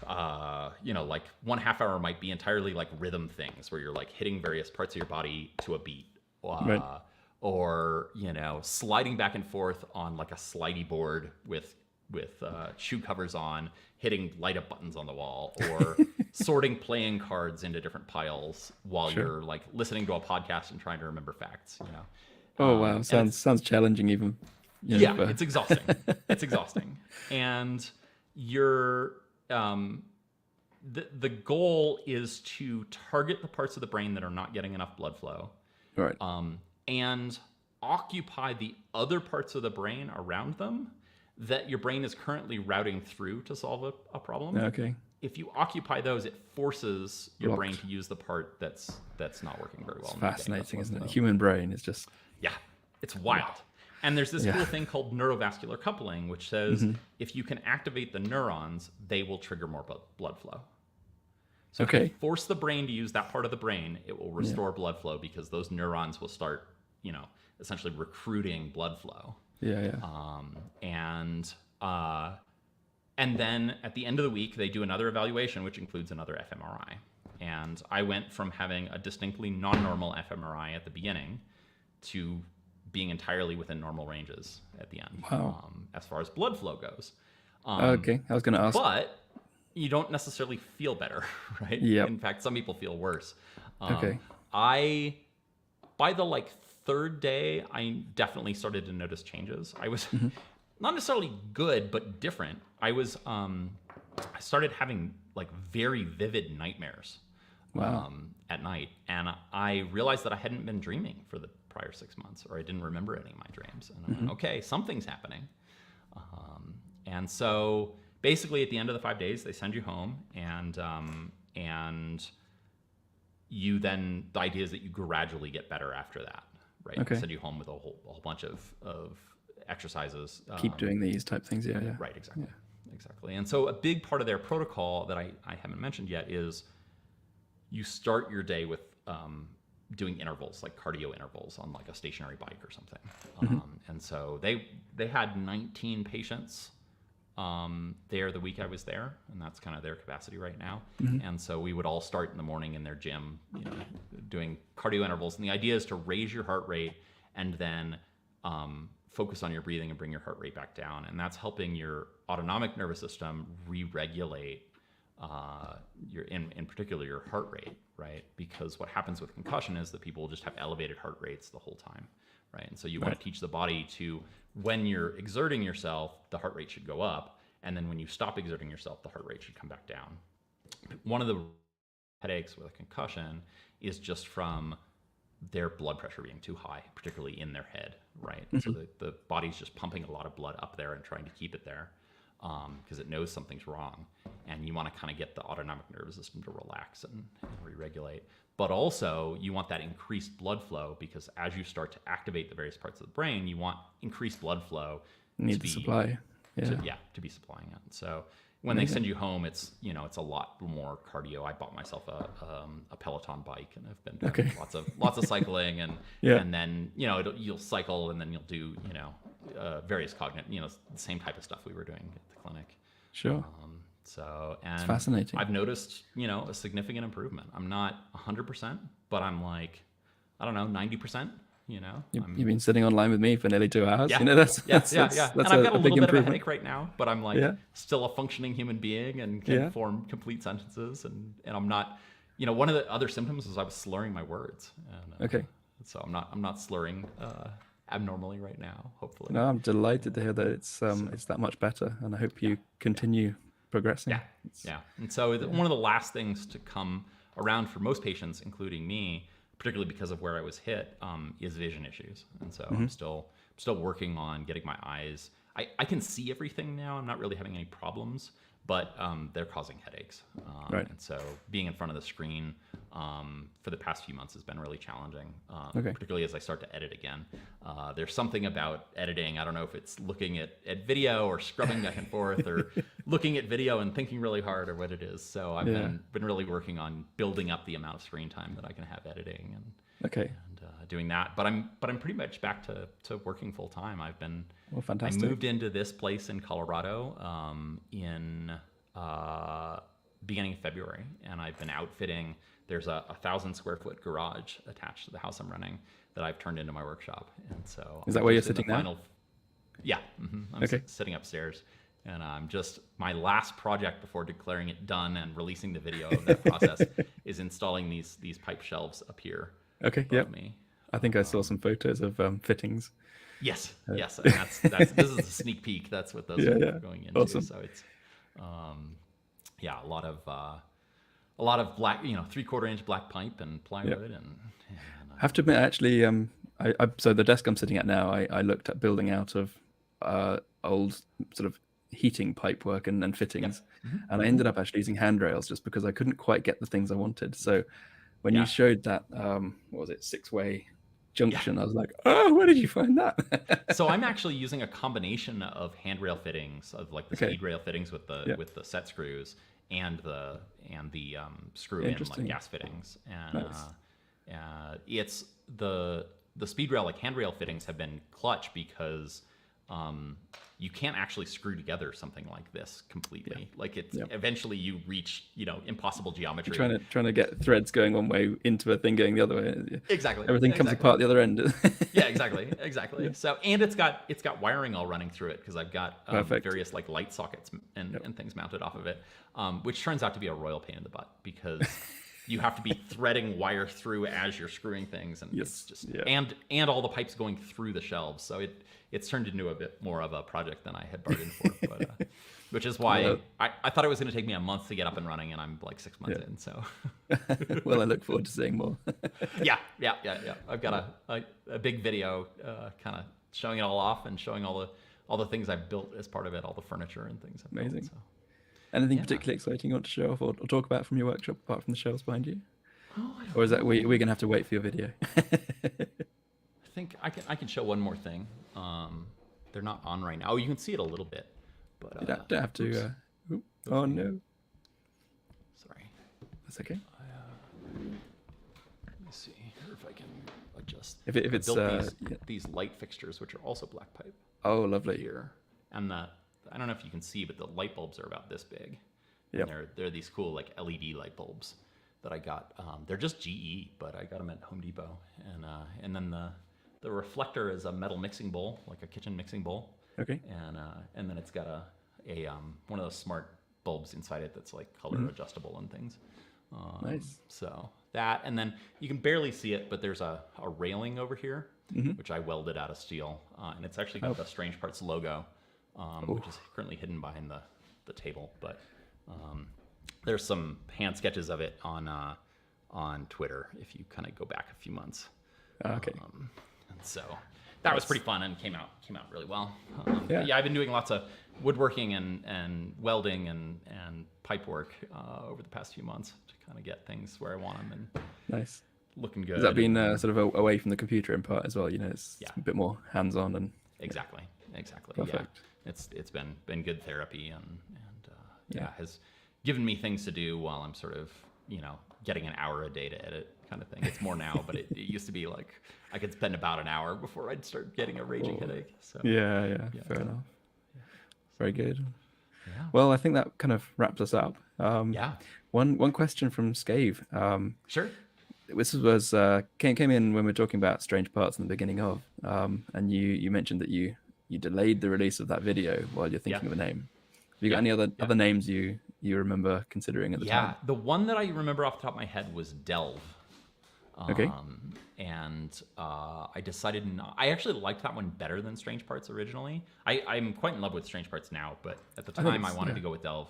like 1.5 hour might be entirely like rhythm things where you're like hitting various parts of your body to a beat, or sliding back and forth on like a slidey board with shoe covers on, hitting light up buttons on the wall, or sorting playing cards into different piles while you're like listening to a podcast and trying to remember facts. Oh wow, sounds challenging even. It's exhausting. It's exhausting, and you're the goal is to target the parts of the brain that are not getting enough blood flow, right? And occupy the other parts of the brain around them that your brain is currently routing through to solve a problem. Okay. If you occupy those, it forces your brain to use the part that's not working very well. It's fascinating, isn't it? The human brain is just... Yeah, it's wild. Wow. And there's this cool thing called neurovascular coupling, which says if you can activate the neurons, they will trigger more blood flow. So if you force the brain to use that part of the brain, it will restore blood flow because those neurons will start, essentially recruiting blood flow. And then at the end of the week, they do another evaluation, which includes another fMRI. And I went from having a distinctly non-normal fMRI at the beginning to being entirely within normal ranges at the end. Wow. As far as blood flow goes. Okay, I was going to ask. But you don't necessarily feel better, right? Yep. In fact, some people feel worse. Okay. By the third day, I definitely started to notice changes. I was not necessarily good, but different. I was I started having like very vivid nightmares Wow. at night. And I realized that I hadn't been dreaming for the prior 6 months, or I didn't remember any of my dreams. And I went, okay, something's happening. And so basically at the end of the 5 days, they send you home, and you then, the idea is that you gradually get better after that, right? Okay. They send you home with a whole bunch of exercises. Keep doing these type things. Yeah. Right, exactly. Yeah. Exactly. And so a big part of their protocol that I haven't mentioned yet is you start your day with doing intervals, like cardio intervals on like a stationary bike or something. And so they had 19 patients there the week I was there, and that's kind of their capacity right now. And so we would all start in the morning in their gym, doing cardio intervals. And the idea is to raise your heart rate and then focus on your breathing and bring your heart rate back down. And that's helping your autonomic nervous system re-regulate in particular your heart rate, right? Because what happens with concussion is that people just have elevated heart rates the whole time, right? And so you want to teach the body to, when you're exerting yourself, the heart rate should go up, and then when you stop exerting yourself, the heart rate should come back down. One of the headaches with a concussion is just from their blood pressure being too high, particularly in their head, right? So the body's just pumping a lot of blood up there and trying to keep it there because it knows something's wrong. And you want to kind of get the autonomic nervous system to relax and re-regulate. But also, you want that increased blood flow, because as you start to activate the various parts of the brain, you want increased blood flow Need the supply. to be supplying it. So when they send you home, it's it's a lot more cardio. I bought myself a Peloton bike, and I've been doing lots of cycling, and and then you'll cycle, and then you'll do various cognitive the same type of stuff we were doing at the clinic. Sure. And it's fascinating. I've noticed a significant improvement. I'm not 100%, but I'm like, I don't know, 90%. You've been sitting online with me for nearly 2 hours. Yeah. That's And I've got a little bit of a headache right now, but I'm like still a functioning human being and can form complete sentences. And I'm not, one of the other symptoms is I was slurring my words. And, so I'm not slurring abnormally right now, hopefully. No, I'm delighted to hear that it's that much better, and I hope you continue progressing. Yeah. And so one of the last things to come around for most patients, including me, particularly because of where I was hit, is vision issues. And so I'm still working on getting my eyes. I can see everything now. I'm not really having any problems, but they're causing headaches. And so being in front of the screen for the past few months has been really challenging, particularly as I start to edit again. There's something about editing. I don't know if it's looking at video or scrubbing back and forth or looking at video and thinking really hard or what it is. So I've been really working on building up the amount of screen time that I can have editing and doing that. But I'm pretty much back to working full time. I've been fantastic. I moved into this place in Colorado in beginning of February, and I've been outfitting. There's a 1,000 square foot garage attached to the house I'm renting that I've turned into my workshop. And so is that where you're sitting now? Yeah, I'm sitting upstairs, and I'm my last project before declaring it done and releasing the video of that process is installing these pipe shelves up here. Me. I think I saw some photos of fittings. Yes. And that's this is a sneak peek. That's what those are going into. Awesome. So it's a lot of black, 3/4 inch black pipe and plywood. And I have to admit, actually, so the desk I'm sitting at now, I looked at building out of old sort of heating pipe work and fittings, and I ended up actually using handrails just because I couldn't quite get the things I wanted. So when you showed that, what was it, 6-way junction, I was like, oh, where did you find that? So I'm actually using a combination of handrail fittings, of like the speed rail fittings with the set screws and the screw in like gas fittings. And it's the speed rail, like handrail fittings, have been clutch because you can't actually screw together something like this completely. Like it's eventually you reach impossible geometry. You're trying to get threads going one way into a thing going the other way. Exactly. Everything comes apart the other end. Yeah, exactly. So and it's got wiring all running through it because I've got various like light sockets and things mounted off of it, which turns out to be a royal pain in the butt because you have to be threading wire through as you're screwing things, and it's just and all the pipes going through the shelves. So it's turned into a bit more of a project than I had bargained for. which is why Well, I thought it was going to take me a month to get up and running, and I'm like 6 months in. So well, I look forward to seeing more. yeah. I've got a big video kind of showing it all off and showing all the things I've built as part of it, all the furniture and things I've Amazing. built. So. Anything Yeah. particularly exciting you want to show off or talk about from your workshop, apart from the shelves behind you? Oh, I don't Or is that know. we're going to have to wait for your video? I think I can show one more thing. They're not on right now. Oh, you can see it a little bit, but You don't have to. Oh no, sorry. that's okay. Let me see here if I can adjust. If I it's built these light fixtures, which are also black pipe oh, lovely. here, and I don't know if you can see, but the light bulbs are about this big. Yep. And they're these cool like LED light bulbs that I got. They're just GE, but I got them at Home Depot. And then the reflector is a metal mixing bowl, like a kitchen mixing bowl. Okay. And then it's got a one of those smart bulbs inside it that's like color adjustable and things. Nice. So that, and then you can barely see it, but there's a railing over here, which I welded out of steel, and it's actually got the Strange Parts logo, which is currently hidden behind the table. But there's some hand sketches of it on Twitter if you kind of go back a few months. Okay. And so that was pretty fun and came out really well. Yeah. Yeah, I've been doing lots of woodworking and welding and pipe work over the past few months to kind of get things where I want them and Nice. looking good. Has that been sort of away from the computer in part as well? You know, it's Yeah. a bit more hands-on and Exactly. Perfect. Yeah, it's been good therapy and Yeah. has given me things to do while I'm sort of getting an hour a day to edit kind of thing. It's more now, but it used to be like I could spend about an hour before I'd start getting a raging headache. So yeah, fair enough. Very good. yeah. Well, I think that kind of wraps us up. Yeah. One question from Scave. Sure. This was came in when we were talking about Strange Parts in the beginning of, and you mentioned that you delayed the release of that video while you're thinking of a name. Have you got any other names you remember considering at the time? Yeah, the one that I remember off the top of my head was Delve. Okay. And I decided not. I actually liked that one better than Strange Parts originally. I'm quite in love with Strange Parts now, but at the time I wanted to go with Delve,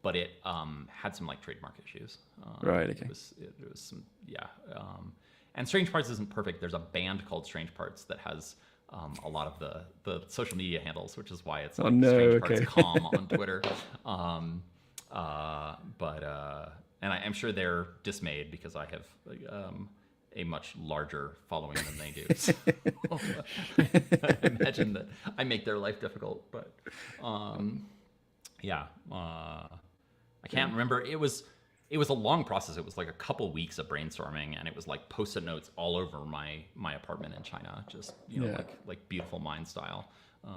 but it had some like trademark issues. Right. Okay. It was some and Strange Parts isn't perfect. There's a band called Strange Parts that has a lot of the social media handles, which is why it's like Strange Parts com on Twitter. And I'm sure they're dismayed because I have a much larger following than they do. So, I imagine that I make their life difficult, but I can't remember. It was a long process. It was like a couple weeks of brainstorming, and it was like Post-it notes all over my apartment in China, just like Beautiful Mind style.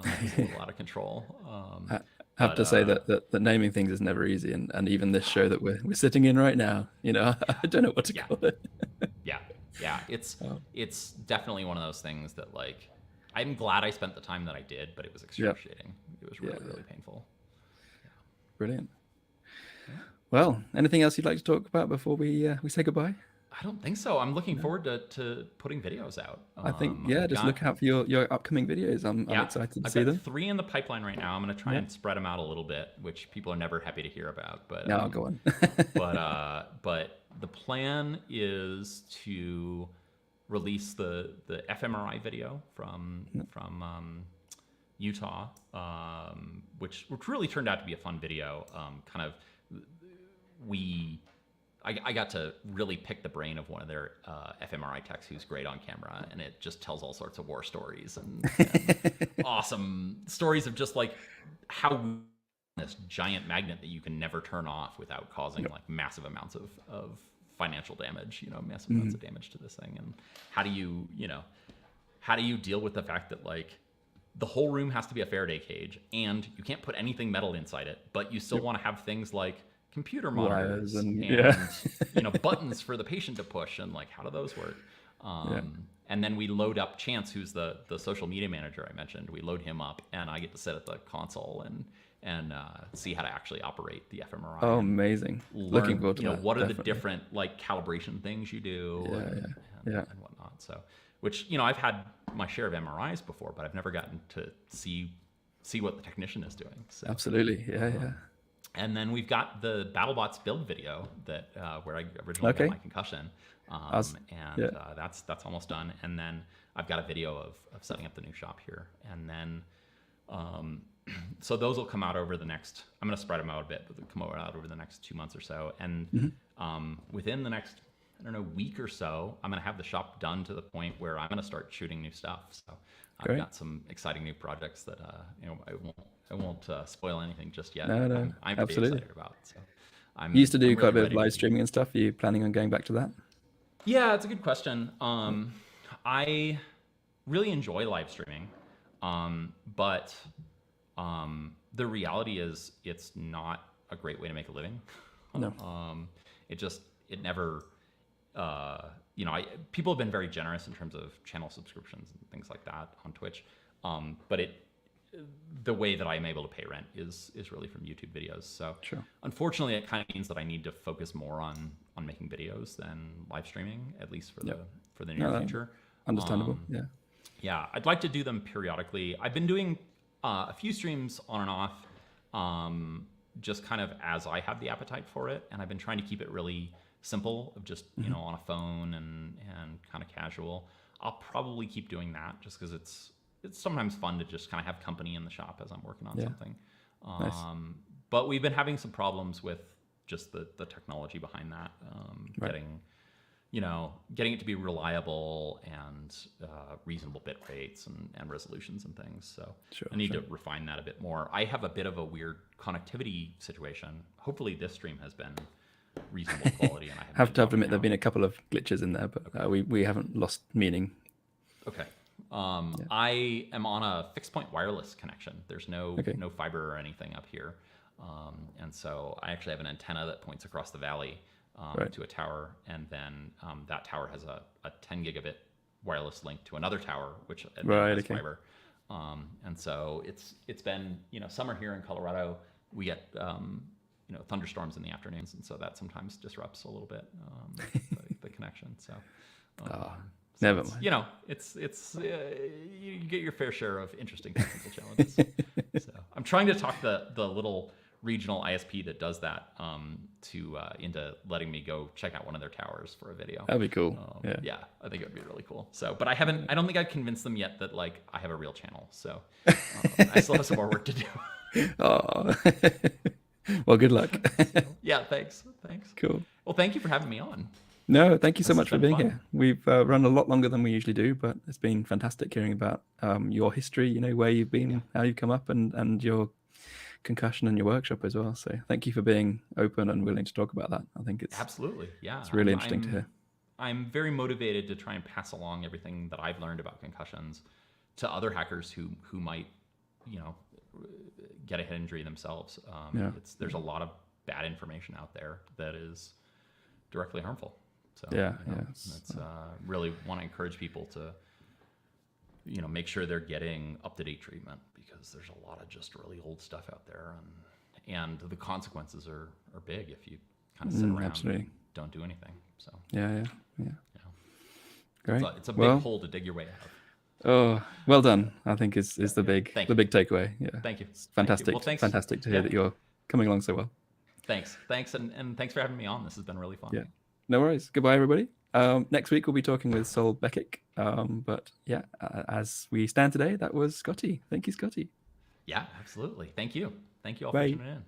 It was a little out of control. I have to say that naming things is never easy, and even this show that we're sitting in right now, I don't know what to call it. Yeah, it's definitely one of those things that like I'm glad I spent the time that I did, but it was excruciating. It was really painful. Brilliant. Well, anything else you'd like to talk about before we say goodbye? I don't think so. I'm looking forward to putting videos out. I think just look out for your upcoming videos. I'm excited to see them. I've got 3 in the pipeline right now. I'm going to try and spread them out a little bit, which people are never happy to hear about. But no, go on. but the plan is to release the fMRI video from Utah, which really turned out to be a fun video. I got to really pick the brain of one of their fMRI techs who's great on camera, and it just tells all sorts of war stories and awesome stories of just like how this giant magnet that you can never turn off without causing like massive amounts of financial damage, massive amounts of damage to this thing. And how do you deal with the fact that like the whole room has to be a Faraday cage and you can't put anything metal inside it, but you still want to have things like computer monitors and buttons for the patient to push, and like how do those work? And then we load up Chance, who's the social media manager I mentioned. We load him up, and I get to sit at the console and see how to actually operate the fMRI. Oh, amazing! Looking forward to that. What are the different like calibration things you do and whatnot. So, which I've had my share of MRIs before, but I've never gotten to see see what the technician is doing. So Absolutely. Yeah. and then we've got the Battlebots build video that where I originally got my concussion, that's almost done. And then I've got a video of setting up the new shop here, and then so those will come out over the next. I'm going to spread them out a bit, but they'll come out over the next 2 months or so. And within the next, I don't know, week or so, I'm going to have the shop done to the point where I'm going to start shooting new stuff. So I've got some exciting new projects that I won't spoil anything just yet. No, I'm absolutely pretty excited about. So you used to do quite a bit of ready live streaming and stuff. Are you planning on going back to that? Yeah, it's a good question. I really enjoy live streaming, but the reality is it's not a great way to make a living. No. It never, people have been very generous in terms of channel subscriptions and things like that on Twitch. But the way that I'm able to pay rent is really from YouTube videos. So unfortunately, it kind of means that I need to focus more on making videos than live streaming, at least for the near future. Understandable. Yeah, I'd like to do them periodically. I've been doing a few streams on and off, just kind of as I have the appetite for it, and I've been trying to keep it really simple, of just on a phone and kind of casual. I'll probably keep doing that just because it's sometimes fun to just kind of have company in the shop as I'm working on something. Nice. But we've been having some problems with just the technology behind that, getting it to be reliable and reasonable bit rates and resolutions and things. So I need to refine that a bit more. I have a bit of a weird connectivity situation. Hopefully this stream has been reasonable quality. And I have to admit there have been a couple of glitches in there, but we haven't lost meaning. Okay. I am on a fixed point wireless connection. There's no fiber or anything up here. And so I actually have an antenna that points across the valley to a tower. And then that tower has a 10 gigabit wireless link to another tower, which has fiber. And so it's been, summer here in Colorado, we get, thunderstorms in the afternoons. And so that sometimes disrupts a little bit the connection. So, never mind. You get your fair share of interesting technical challenges. So I'm trying to talk the little regional ISP that does that into letting me go check out one of their towers for a video. That'd be cool. Yeah, I think it would be really cool. So, but I don't think I've convinced them yet that I have a real channel. So I still have some more work to do. Well, good luck. Yeah, thanks. Cool. Well, thank you for having me on. No, thank you so much for being here. We've run a lot longer than we usually do, but it's been fantastic hearing about your history, where you've been, how you've come up, and your concussion and your workshop as well. So thank you for being open and willing to talk about that. I think it's absolutely, yeah. It's really interesting to hear. I'm very motivated to try and pass along everything that I've learned about concussions to other hackers who might, get a head injury themselves. There's a lot of bad information out there that is directly harmful. So really want to encourage people to, make sure they're getting up-to-date treatment, because there's a lot of just really old stuff out there, and the consequences are big if you kind of sit around and don't do anything. So yeah. Great. It's a big hole to dig your way out of. Oh, well done. I think is the big takeaway. Yeah. Thank you. It's fantastic. Well, thanks. Fantastic to hear that you're coming along so well. Thanks, and thanks for having me on. This has been really fun. Yeah. No worries. Goodbye, everybody. Next week we'll be talking with Sol Beckick. But yeah, as we stand today, that was Scotty. Thank you, Scotty. Yeah, absolutely. Thank you. Thank you all for tuning in.